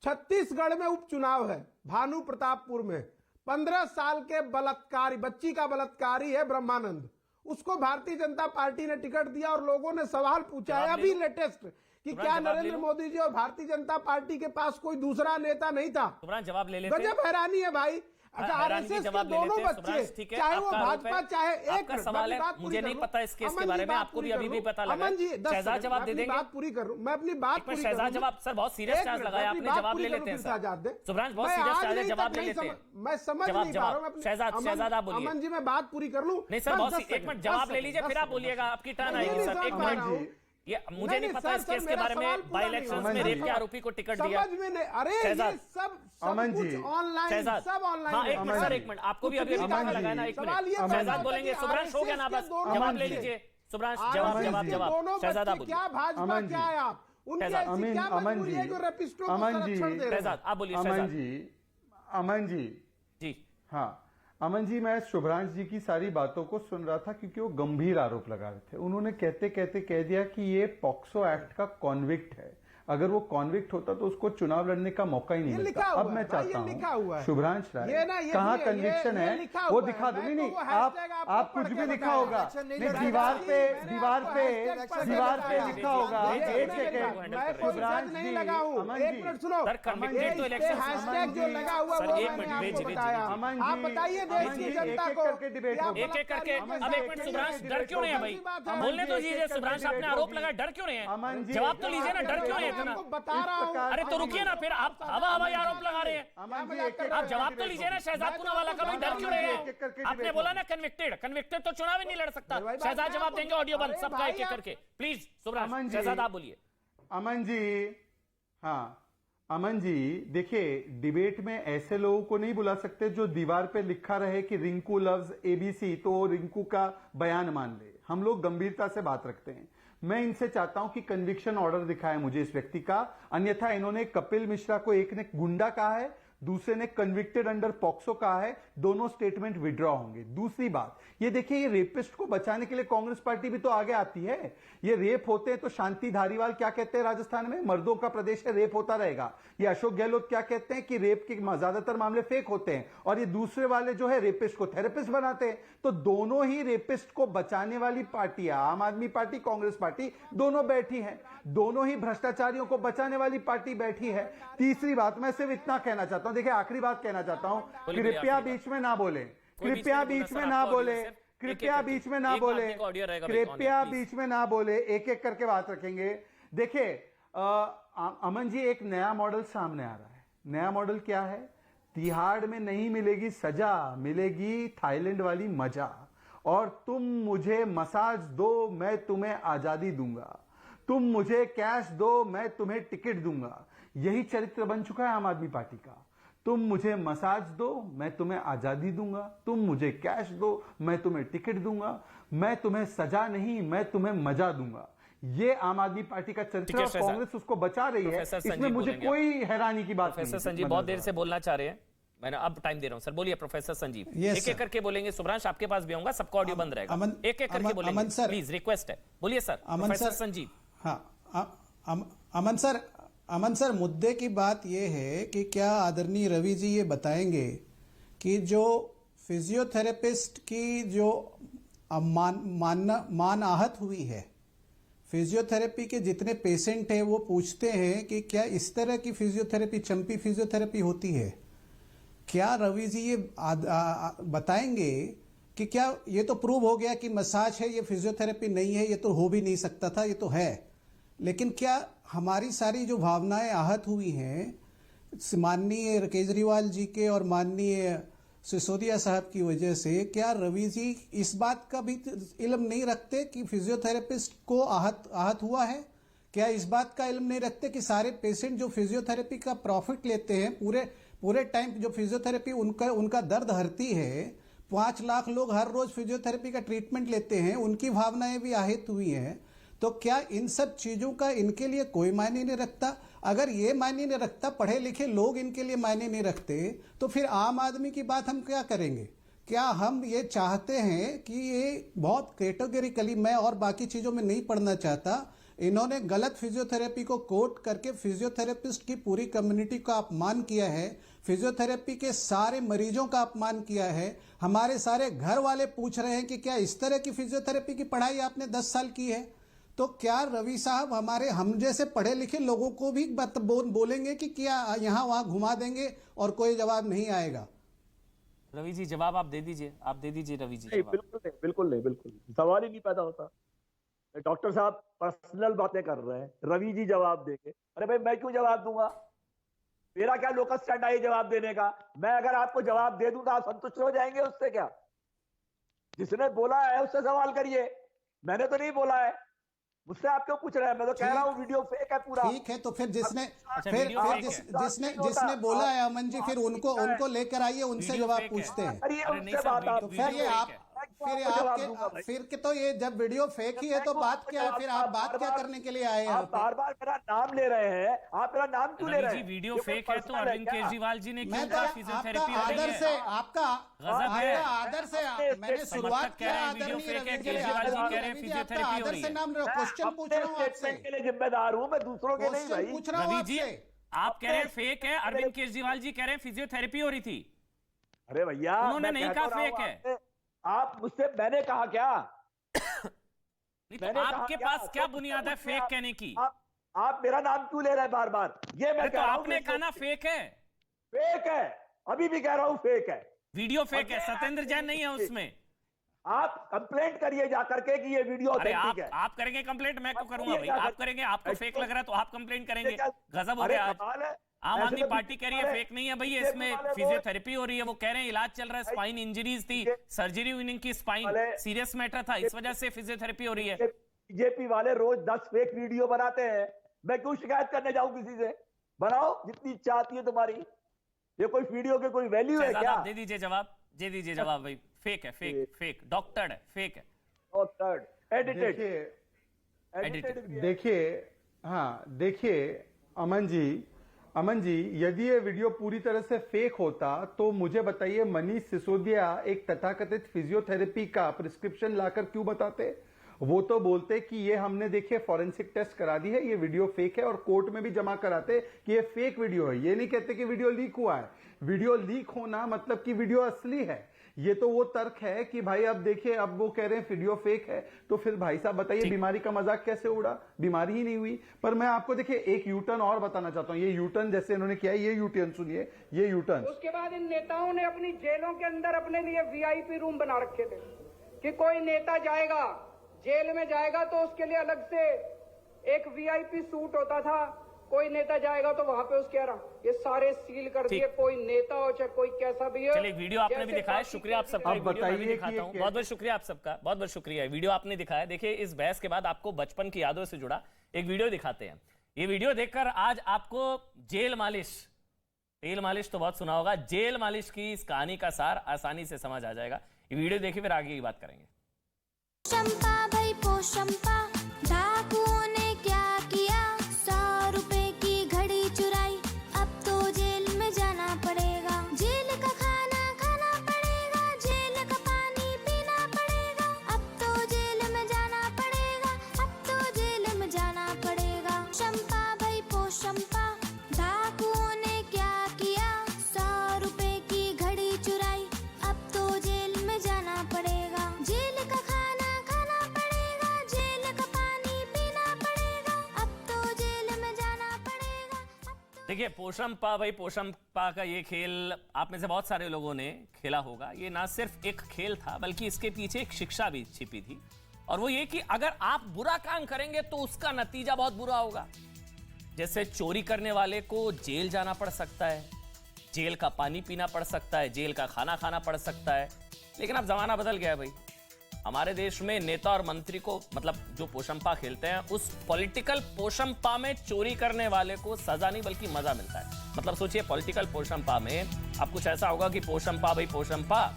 छत्तीसगढ़ में उपचुनाव है भानु प्रतापपुर में, 15 साल के बलात्कारी, बच्ची का बलात्कारी है ब्रह्मानंद, उसको भारतीय जनता पार्टी ने टिकट दिया और लोगों ने सवाल पूछा है अभी लेटेस्ट कि क्या नरेंद्र मोदी जी और भारतीय जनता पार्टी के पास कोई दूसरा नेता नहीं था। जवाब ले लेते। गजब हैरानी है भाई। अच्छा, आरएसएस के दोनों बच्चे, चाहे वो भाजपा चाहे एक सवाल है, मुझे नहीं पता इस केस के बारे में, आपको भी अभी भी पता लगा। शहजाद जवाब दे देंगे। बात पूरी करूं मैं, अपनी बात पूरी करूं। शहजाद जवाब, सर बहुत सीरियस चार्ज लगाया आपने, जवाब ले लेते हैं सर। सुब्रांश बहुत सीरियस चार्ज है, जवाब ले लेते हैं। मैं समझ नहीं पा रहा हूं। शहजाद आप बोलिए। अमन जी मैं बात पूरी कर लूं। नहीं सर बहुत, एक मिनट जवाब ले लीजिए, फिर आप बोलिएगा, आपकी टर्न आएगी सर। एक मिनट, ये मुझे नहीं पता इस केस के बारे में, बाई इलेक्शंस में रेप के आरोपी को टिकट दिया। समझ में नहीं, अरे ये सब कुछ ऑनलाइन, सब ऑनलाइन। हाँ, एक मिनट सर, एक मिनट, आपको भी अभी दिमाग लगाना, एक मिनट। शहजाद बोलेंगे, सुब्रांश हो गया ना, बस जवाब ले लीजिए। सुब्रांश जवाब। शहजाद आप बोलिए। क्या भाजपा क्या है आप उनके क्या मजबूरी है जो रेपिस्टों को संरक्षण दे रहे हैं? शहजाद आप बोलिए। अमन जी जी हाँ, अमन जी, मैं शुभ्रांश जी की सारी बातों को सुन रहा था क्योंकि वो गंभीर आरोप लगा रहे थे। उन्होंने कहते कहते कह दिया कि ये पॉक्सो एक्ट का कॉन्विक्ट है। अगर वो कॉन्विक्ट होता तो उसको चुनाव लड़ने का मौका ही नहीं मिलता। अब मैं चाहता हूँ शुभ्रांश राय, कहाँ कन्विक्शन है वो दिखा दो। नहीं, आप कुछ भी लिखा होगा, दीवार पे लिखा होगा। एक सेकेंड, शुभ्रांश जी, अमन जी, आप बताइए देश की जनता को एक एक करके। अब एक मिनट सुब्रांश, डर क्यों नहीं है भाई? बोलने तो दीजिए सुब्रांश, आपने आरोप लगाया, डर क्यों नहीं है? जवाब तो लीजिए ना, डर क्यों नहीं है? बता रहा हूं। अरे तो रुकिए ना, फिर आप हवाई आरोप लगा रहे हैं। आप जवाब तो लीजिए ना शहजाद पूनावाला का, भाई डर क्यों रहे हैं? आपने बोला ना कन्विक्टेड तो चुनाव ही नहीं लड़ सकता। शहजाद जवाब देंगे, ऑडियो बंद सबका एक एक करके, प्लीज। सुब्रांश, शहजाद आप बोलिए। अमन जी, हाँ अमन जी, देखिए डिबेट में ऐसे लोगों को नहीं बुला सकते जो दीवार पे लिखा रहे कि रिंकू लव्स एबीसी तो रिंकू का बयान मान ले। हम लोग गंभीरता से बात रखते हैं। मैं इनसे चाहता हूं कि कन्विक्शन ऑर्डर दिखाए मुझे इस व्यक्ति का, अन्यथा इन्होंने कपिल मिश्रा को, एक ने गुंडा कहा है, दूसरे ने कन्विक्टेड अंडर पॉक्सो कहा है। दोनों स्टेटमेंट विड्रॉ होंगे। दूसरी बात, ये देखिए, ये रेपिस्ट को बचाने के लिए कांग्रेस पार्टी भी तो आगे आती है। ये रेप होते हैं तो शांति धारीवाल क्या कहते हैं राजस्थान में, मर्दों का प्रदेश है, रेप होता रहेगा। ये अशोक गहलोत क्या कहते हैं कि रेप के ज्यादातर मामले फेक होते हैं, और ये दूसरे वाले जो है रेपिस्ट को थेरेपिस्ट बनाते हैं। तो दोनों ही रेपिस्ट को बचाने वाली पार्टियां, आम आदमी पार्टी, कांग्रेस पार्टी, दोनों बैठी है। दोनों ही भ्रष्टाचारियों को बचाने वाली पार्टी बैठी है। तीसरी बात, मैं सिर्फ इतना कहना चाहता हूं, देखिए आखिरी बात कहना चाहता हूं, कृपया बीच में ना बोले, कृपया बीच में ना बोले, कृपया बीच में ना बोले, कृपया बीच में ना बोले, एक एक करके बात रखेंगे। देखिए अमन जी, एक नया मॉडल सामने आ रहा है। नया मॉडल क्या है? तिहाड़ में नहीं मिलेगी सजा, मिलेगी थाईलैंड वाली मजा। और तुम मुझे मसाज दो, मैं तुम्हें आजादी दूंगा। तुम मुझे कैश दो, मैं तुम्हें टिकट दूंगा। यही चरित्र बन चुका है आम आदमी पार्टी का। तुम मुझे मसाज दो, मैं तुम्हें आजादी दूंगा। तुम मुझे कैश दो, मैं तुम्हें टिकट दूंगा। मैं तुम्हें सजा नहीं, मैं तुम्हें मजा दूंगा। ये आम आदमी पार्टी का चरित्र है, कांग्रेस उसको बचा रही है। इसमें मुझे कोई हैरानी की बात नहीं। प्रोफेसर संजीव बहुत देर से बोलना चाह रहे हैं, मैंने अब टाइम दे रहा हूं सर। बोलिए प्रोफेसर संजीव। एक एक करके बोलेंगे। सुब्रांश आपके पास भी होगा, सबका ऑडियो बंद रहेगा। एक एक करके बोलेंगे प्लीज, रिक्वेस्ट है। बोलिए सर। प्रोफेसर संजीव। हाँ अमन सर, मुद्दे की बात यह है कि क्या आदरणीय रवि जी ये बताएंगे कि जो फिजियोथेरेपिस्ट की जो मान आहत हुई है, फिजियोथेरेपी के जितने पेशेंट हैं वो पूछते हैं कि क्या इस तरह की फिजियोथेरेपी, चंपी फिजियोथेरेपी होती है? क्या रवि जी ये बताएंगे कि क्या ये तो प्रूव हो गया कि मसाज है, ये फिजियोथेरेपी नहीं है, ये तो हो भी नहीं सकता था, ये तो है, लेकिन क्या हमारी सारी जो भावनाएं आहत हुई हैं माननीय केजरीवाल जी के और माननीय सिसोदिया साहब की वजह से, क्या रवि जी इस बात का भी इल्म नहीं रखते कि फिजियोथेरेपिस्ट को आहत हुआ है? क्या इस बात का इल्म नहीं रखते कि सारे पेशेंट जो फिजियोथेरेपी का प्रॉफिट लेते हैं, पूरे टाइम जो फिजियोथेरेपी उनका दर्द हरती है, 5 लाख लोग हर रोज फिजियोथेरेपी का ट्रीटमेंट लेते हैं, उनकी भावनाएं भी आहत हुई हैं। तो क्या इन सब चीजों का इनके लिए कोई मायने नहीं रखता? अगर ये मायने नहीं रखता, पढ़े लिखे लोग इनके लिए मायने नहीं रखते, तो फिर आम आदमी की बात हम क्या करेंगे? क्या हम ये चाहते हैं कि ये बहुत कैटेगरिकली, मैं और बाकी चीजों में नहीं पढ़ना चाहता, इन्होंने गलत फिजियोथेरेपी को कोट करके फिजियोथेरेपिस्ट की पूरी कम्युनिटी का अपमान किया है, फिजियोथेरेपी के सारे मरीजों का अपमान किया है। हमारे सारे घर वाले पूछ रहे हैं कि क्या इस तरह की फिजियोथेरेपी की पढ़ाई आपने 10 साल की है? तो क्या रवि साहब हमारे हम जैसे पढ़े लिखे लोगों को भी बोलेंगे कि क्या यहाँ वहाँ घुमा देंगे और कोई जवाब नहीं आएगा? रवि जी जवाब आप दे दीजिए, रवि जी। नहीं, बिल्कुल नहीं, सवाल ही नहीं पैदा होता। डॉक्टर साहब पर्सनल बातें कर रहे हैं, रवि जी जवाब देंगे। अरे भाई मैं क्यों जवाब दूंगा? मेरा क्या लोकल स्टैंड है जवाब देने का? मैं अगर आपको जवाब दे दूं तो आप संतुष्ट हो जाएंगे उससे? क्या जिसने बोला है उससे सवाल करिए, मैंने तो नहीं बोला है। मुझसे आप क्यों पूछ रहे हैं? मैं तो कह रहा हूँ वीडियो फेक है पूरा। ठीक है, तो फिर जिसने बोला है अमन जी, फिर उनको लेकर आइए, उनसे जवाब पूछते हैं। तो फिर तो ये जब वीडियो फेक ही है तो बात क्या है? फिर आप बात क्या करने के लिए आए? आप बार बार मेरा नाम ले रहे हैं, आप मेरा नाम क्यों ले रहे हैं? वीडियो फेक है तो अरविंद केजरीवाल जी ने क्यों कहा फिजियोथेरेपी आदर से आपका आदर से मैंने शुरुआत किया, आदरणीय आदर से नाम क्वेश्चन पूछ रहा हूँ आपसे। के लिए जिम्मेदार हूँ मैं, दूसरों के नहीं भाई। पूछ रहा हूँ आपसे। आप कह रहे हैं फेक है, अरविंद केजरीवाल जी कह रहे हैं फिजियोथेरेपी हो रही थी। अरे भैया उन्होंने नहीं कहा फेक है। आप मुझसे, मैंने कहा क्या? तो आपके पास क्या बुनियाद है फेक कहने की? आप मेरा नाम क्यों ले रहे हैं बार बार? ये मैं तो आपने कहा ना फेक है। फेक है, अभी भी कह रहा हूँ फेक है। वीडियो फेक है, सत्येंद्र जैन नहीं है उसमें। आप कंप्लेंट करिए जाकर के कि ये वीडियो ऑथेंटिक है। आप करेंगे कंप्लेंट, मैं क्यों करूंगा भाई? आप करेंगे, आपको फेक लग रहा है तो आप कंप्लेंट करेंगे। गजब हो गया आज। आम आदमी पार्टी कह रही है फेक नहीं है भाई, इसमें फिजियोथेरेपी हो रही है। वो कह रहे हैं इलाज चल रहा है, स्पाइन इंजरीज थी, सर्जरी हुई इनकी, स्पाइन सीरियस मैटर था, इस वजह से फिजियोथेरेपी हो रही है। बीजेपी वाले रोज 10 फेक वीडियो बनाते हैं, मैं क्यों शिकायत करने जाऊं किसी से? बनाओ जितनी इच्छा आती है तुम्हारी। ये कोई वीडियो के कोई वैल्यू है क्या? दे दीजिए जवाब भाई। फेक है, फेक डॉक्टर्ड है, फेक है, डॉक्टर्ड एडिटेड। देखिए अमन जी यदि ये वीडियो पूरी तरह से फेक होता तो मुझे बताइए मनीष सिसोदिया एक तथाकथित फिजियोथेरेपी का प्रिस्क्रिप्शन लाकर क्यों बताते? वो तो बोलते कि ये हमने देखिए फॉरेंसिक टेस्ट करा दी है, ये वीडियो फेक है, और कोर्ट में भी जमा कराते कि ये फेक वीडियो है। ये नहीं कहते कि वीडियो लीक हुआ है। वीडियो लीक होना मतलब कि वीडियो असली है। ये तो वो तर्क है कि भाई अब देखिए, अब वो कह रहे हैं वीडियो फेक है, तो फिर भाई साहब बताइए बीमारी का मजाक कैसे उड़ा? बीमारी ही नहीं हुई। पर मैं आपको देखिए एक यूटर्न और बताना चाहता हूं। ये यूटर्न जैसे इन्होंने किया है, ये यूटर्न सुनिए, ये यूटर्न। उसके बाद इन नेताओं ने अपनी जेलों के अंदर अपने लिए वीआईपी रूम बना रखे थे कि कोई नेता जाएगा जेल में जाएगा तो उसके लिए अलग से एक वीआईपी सूट होता था। कोई नेता जाएगा तो वहां पे उसके ये सारे सील कर दिए। कोई नेता हो चाहे कोई कैसा भी हो। चलिए वीडियो आपने भी दिखाया, शुक्रिया आप सबका। बहुत बहुत शुक्रिया आप सबका, बहुत बहुत शुक्रिया। वीडियो आपने दिखाया। देखिए इस बहस के बाद आपको बचपन की यादों से जुड़ा एक वीडियो दिखाते हैं। ये वीडियो देखकर आज आपको जेल मालिश, तेल मालिश तो बहुत सुना होगा, जेल मालिश की इस कहानी का सार आसानी से समझ आ जाएगा। ये वीडियो देखिए फिर आगे की बात करेंगे। पोशंपा भाई पोशंपा, डाकुओं ने क्या किया? 100 रुपए की घड़ी चुराई, अब तो जेल में जाना पड़ेगा। जेल का खाना खाना पड़ेगा, जेल का पानी पीना पड़ेगा। अब तो जेल में जाना पड़ेगा, अब तो जेल में जाना पड़ेगा। पोशंपा भाई पोशंपा, डाकुओं ने क्या किया? 100 रुपए की घड़ी चुराई, अब तो जेल में जाना पड़ेगा। जेल का देखिए पोशंपा भाई पोशंपा का ये खेल आप में से बहुत सारे लोगों ने खेला होगा। ये ना सिर्फ एक खेल था बल्कि इसके पीछे एक शिक्षा भी छिपी थी, और वो ये कि अगर आप बुरा काम करेंगे तो उसका नतीजा बहुत बुरा होगा। जैसे चोरी करने वाले को जेल जाना पड़ सकता है, जेल का पानी पीना पड़ सकता है, जेल का खाना खाना पड़ सकता है। लेकिन अब जमाना बदल गया है भाई। हमारे देश में नेता और मंत्री को, मतलब जो पोशंपा खेलते हैं, उस पॉलिटिकल पोशंपा में चोरी करने वाले को सजा नहीं बल्कि मजा मिलता है। मतलब सोचिए पॉलिटिकल पोशंपा में अब कुछ ऐसा होगा कि पोशंपा भाई पोशंपा,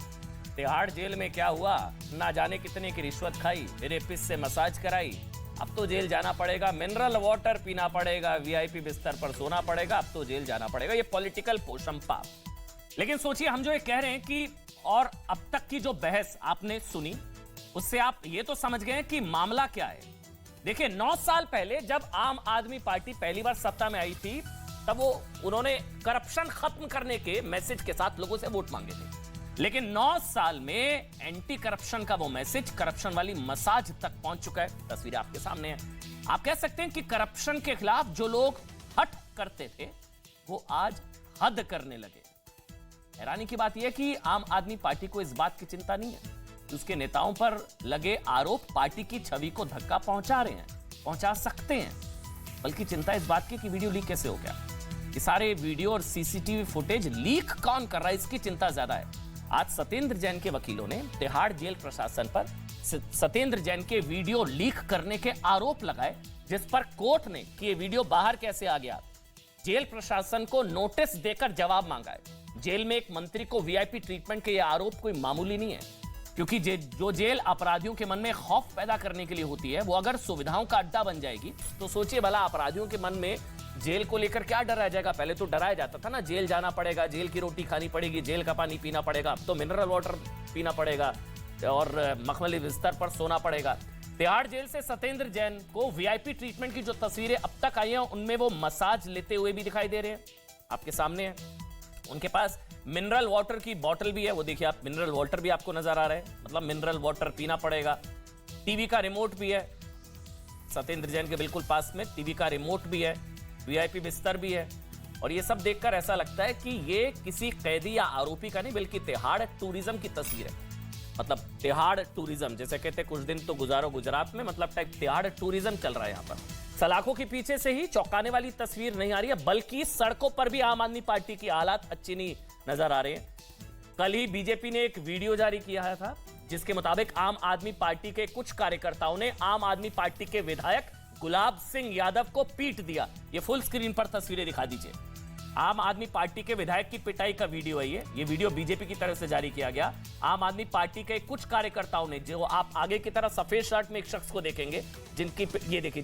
तिहाड़ जेल में क्या हुआ, ना जाने कितने की रिश्वत खाई, रेपिस्ट से मसाज कराई, अब तो जेल जाना पड़ेगा, मिनरल वाटर पीना पड़ेगा, वीआईपी बिस्तर पर सोना पड़ेगा, अब तो जेल जाना पड़ेगा। ये पॉलिटिकल पोशंपा। लेकिन सोचिए हम जो ये कह रहे हैं कि, और अब तक की जो बहस आपने सुनी उससे आप ये तो समझ गए कि मामला क्या है। देखिए 9 साल पहले जब आम आदमी पार्टी पहली बार सत्ता में आई थी, तब उन्होंने करप्शन खत्म करने के मैसेज के साथ लोगों से वोट मांगे थे। लेकिन 9 साल में एंटी करप्शन का वो मैसेज करप्शन वाली मसाज तक पहुंच चुका है। तस्वीर आपके सामने है। आप कह सकते हैं कि करप्शन के खिलाफ जो लोग हट करते थे वो आज हद करने लगे। हैरानी की बात यह कि आम आदमी पार्टी को इस बात की चिंता नहीं है कि उसके नेताओं पर लगे आरोप पार्टी की छवि को धक्का पहुंचा रहे हैं, पहुंचा सकते हैं, बल्कि चिंता इस बात की कि वीडियो लीक कैसे हो गया। ये सारे वीडियो और सीसीटीवी फुटेज लीक कौन कर रहा है, इसकी चिंता ज्यादा है। आज सत्येंद्र जैन के वकीलों ने तिहाड़ जेल प्रशासन पर सत्येंद्र जैन के वीडियो लीक करने के आरोप लगाए, जिस पर कोर्ट ने कि ये वीडियो बाहर कैसे आ गया, जेल प्रशासन को नोटिस देकर जवाब मांगा है। जेल में एक मंत्री को वीआईपी ट्रीटमेंट के ये आरोप कोई मामूली नहीं है, क्योंकि जो जेल अपराधियों के मन में खौफ पैदा करने के लिए होती है, वो अगर सुविधाओं का अड्डा बन जाएगी तो सोचिए भला अपराधियों के मन में जेल को लेकर क्या डराया जाएगा। पहले तो डराया जाता था ना, जेल जाना पड़ेगा, जेल की रोटी खानी पड़ेगी, जेल का पानी पीना पड़ेगा, अब तो मिनरल वाटर पीना पड़ेगा और मखमली बिस्तर पर सोना पड़ेगा। तिहाड़ जेल से सत्येंद्र जैन को वीआईपी ट्रीटमेंट की जो तस्वीरें अब तक आई हैं, उनमें वो मसाज लेते हुए भी दिखाई दे रहे हैं, आपके सामने है। उनके पास मिनरल वाटर की बोतल भी है, वो देखिए आप, मिनरल वाटर भी आपको नजर आ रहा है, मतलब मिनरल वाटर पीना पड़ेगा। टीवी का रिमोट भी है सत्येंद्र जैन के बिल्कुल पास में, टीवी का रिमोट भी है, वीआईपी बिस्तर भी है। और ये सब देखकर ऐसा लगता है कि ये किसी कैदी या आरोपी का नहीं, बल्कि तिहाड़ टूरिज्म की तस्वीर है। मतलब तिहाड़ टूरिज्म, जैसे कहते हैं कुछ दिन तो गुजारो गुजरात में, मतलब टाइप तिहाड़ टूरिज्म चल रहा है यहाँ पर। सलाखों के पीछे से ही चौंकाने वाली तस्वीर नहीं आ रही है, बल्कि सड़कों पर भी आम आदमी पार्टी की हालात अच्छी नहीं नजर आ रहे हैं। कल ही बीजेपी ने एक वीडियो जारी किया था, जिसके मुताबिक आम आदमी पार्टी के कुछ कार्यकर्ताओं ने आम आदमी पार्टी के विधायक गुलाब सिंह यादव को पीट दिया। ये फुल स्क्रीन पर तस्वीरें दिखा दीजिए। आम आदमी पार्टी के विधायक की पिटाई का वीडियो है ये वीडियो बीजेपी की तरफ से जारी किया गया। आम आदमी पार्टी के कुछ कार्यकर्ताओं ने, जो आप आगे की तरफ सफेद शर्ट में एक शख्स को देखेंगे, जिनकी ये देखिए,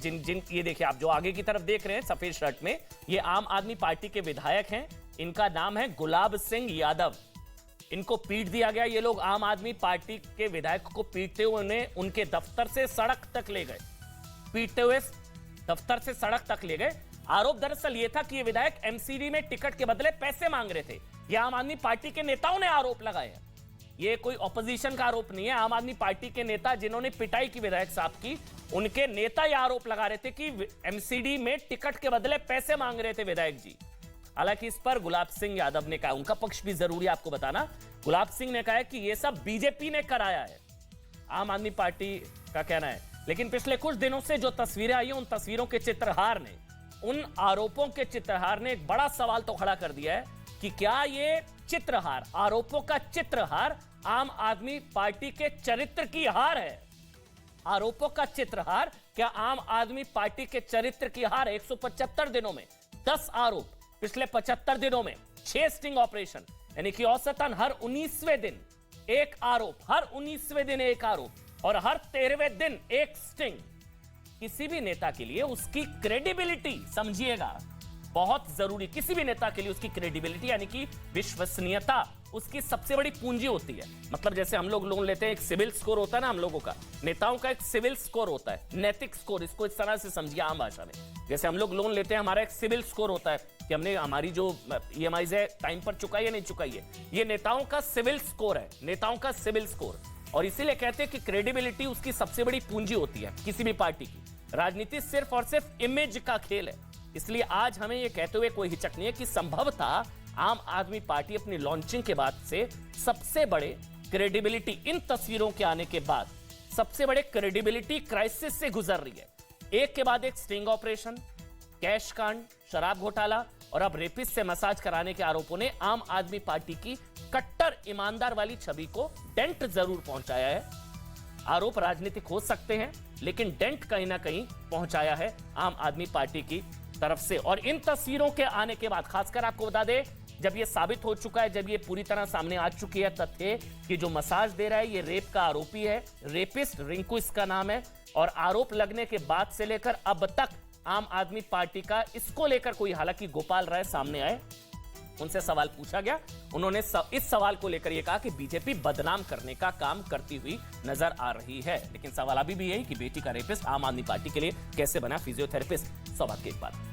ये देखिए आप जो आगे की तरफ देख रहे हैं सफेद शर्ट में, ये आम आदमी पार्टी के विधायक हैं। इनका नाम है गुलाब सिंह यादव। इनको पीट दिया गया। ये लोग आम आदमी पार्टी के विधायक को पीटते हुए उन्हें उनके दफ्तर से सड़क तक ले गए, पीटते हुए दफ्तर से सड़क तक ले गए। आरोप दरअसल यह था कि ये विधायक एमसीडी में टिकट के बदले पैसे मांग रहे थे। ये आम आदमी पार्टी के नेताओं ने आरोप लगाए हैं, ये कोई ऑपोजिशन का आरोप नहीं है। आम आदमी पार्टी के नेता जिन्होंने पिटाई की विधायक साहब की, उनके नेता यह आरोप लगा रहे थे कि एमसीडी में टिकट के बदले पैसे मांग रहे थे विधायक जी। हालांकि इस पर गुलाब सिंह यादव ने कहा, उनका पक्ष भी जरूरी है आपको बताना, गुलाब सिंह ने कहा है कि यह सब बीजेपी ने कराया है, आम आदमी पार्टी का कहना है। लेकिन पिछले कुछ दिनों से जो तस्वीरें आई हैं, उन तस्वीरों के चित्रहार ने, उन आरोपों के चित्रहार ने एक बड़ा सवाल तो खड़ा कर दिया है कि क्या ये चित्रहार, आरोपों का चित्रहार, आम आदमी पार्टी के चरित्र की हार है। आरोपों का चित्रहार क्या आम आदमी पार्टी के चरित्र की हार है। 175 दिनों में 10 आरोप, पिछले 75 दिनों में 6 स्टिंग ऑपरेशन, यानी कि औसतन हर 19वें दिन एक आरोप, हर 19वें दिन एक आरोप और हर 13वें दिन एक स्टिंग। किसी भी नेता के लिए उसकी क्रेडिबिलिटी, समझिएगा बहुत जरूरी, किसी भी नेता के लिए उसकी क्रेडिबिलिटी यानी कि विश्वसनीयता उसकी सबसे बड़ी पूंजी होती है। मतलब जैसे हम लोग लोन लेते हैं, एक सिविल स्कोर होता है ना हम लोगों का, नेताओं का एक सिविल स्कोर होता है, नैतिक स्कोर, इसको इस तरह से समझिए आम भाषा में। जैसे हम लोग लोन लेते हैं, हमारा एक सिविल स्कोर होता है कि हमने हमारी जो ईएमआईज है टाइम पर चुकाई है नहीं चुकाई है, ये नेताओं का सिविल स्कोर है, नेताओं का सिविल स्कोर। और इसीलिए कहते हैं कि क्रेडिबिलिटी उसकी सबसे बड़ी पूंजी होती है किसी भी पार्टी की। राजनीति सिर्फ और सिर्फ इमेज का खेल है। इसलिए आज हमें यह कहते हुए कोई हिचक नहीं है कि संभवतः आम आदमी पार्टी अपनी लॉन्चिंग के बाद से सबसे बड़े क्रेडिबिलिटी, इन तस्वीरों के आने के बाद सबसे बड़े क्रेडिबिलिटी क्राइसिस से गुजर रही है। एक के बाद एक स्टिंग ऑपरेशन, कैश कांड, शराब घोटाला और अब रेपिस्ट से मसाज कराने के आरोपों ने आम आदमी पार्टी की कट्टर ईमानदार वाली छवि को डेंट जरूर पहुंचाया है। आरोप राजनीतिक हो सकते हैं, लेकिन डेंट कहीं ना कहीं पहुंचाया है आम आदमी पार्टी की तरफ से। और इन तस्वीरों के आने के बाद, खासकर आपको बता दें, जब यह साबित हो चुका है, जब यह पूरी तरह सामने आ चुकी है तथ्य कि जो मसाज दे रहा है ये रेप का आरोपी है, रेपिस्ट रिंकू इसका नाम है, और आरोप लगने के बाद से लेकर अब तक आम आदमी पार्टी का इसको लेकर कोई, हालांकि गोपाल राय सामने आए, उनसे सवाल पूछा गया, उन्होंने इस सवाल को लेकर यह कहा कि बीजेपी बदनाम करने का काम करती हुई नजर आ रही है। लेकिन सवाल अभी भी यही कि बेटी का रेपिस्ट आम आदमी पार्टी के लिए कैसे बना फिजियोथेरेपिस्ट। सौ बात की एक बात।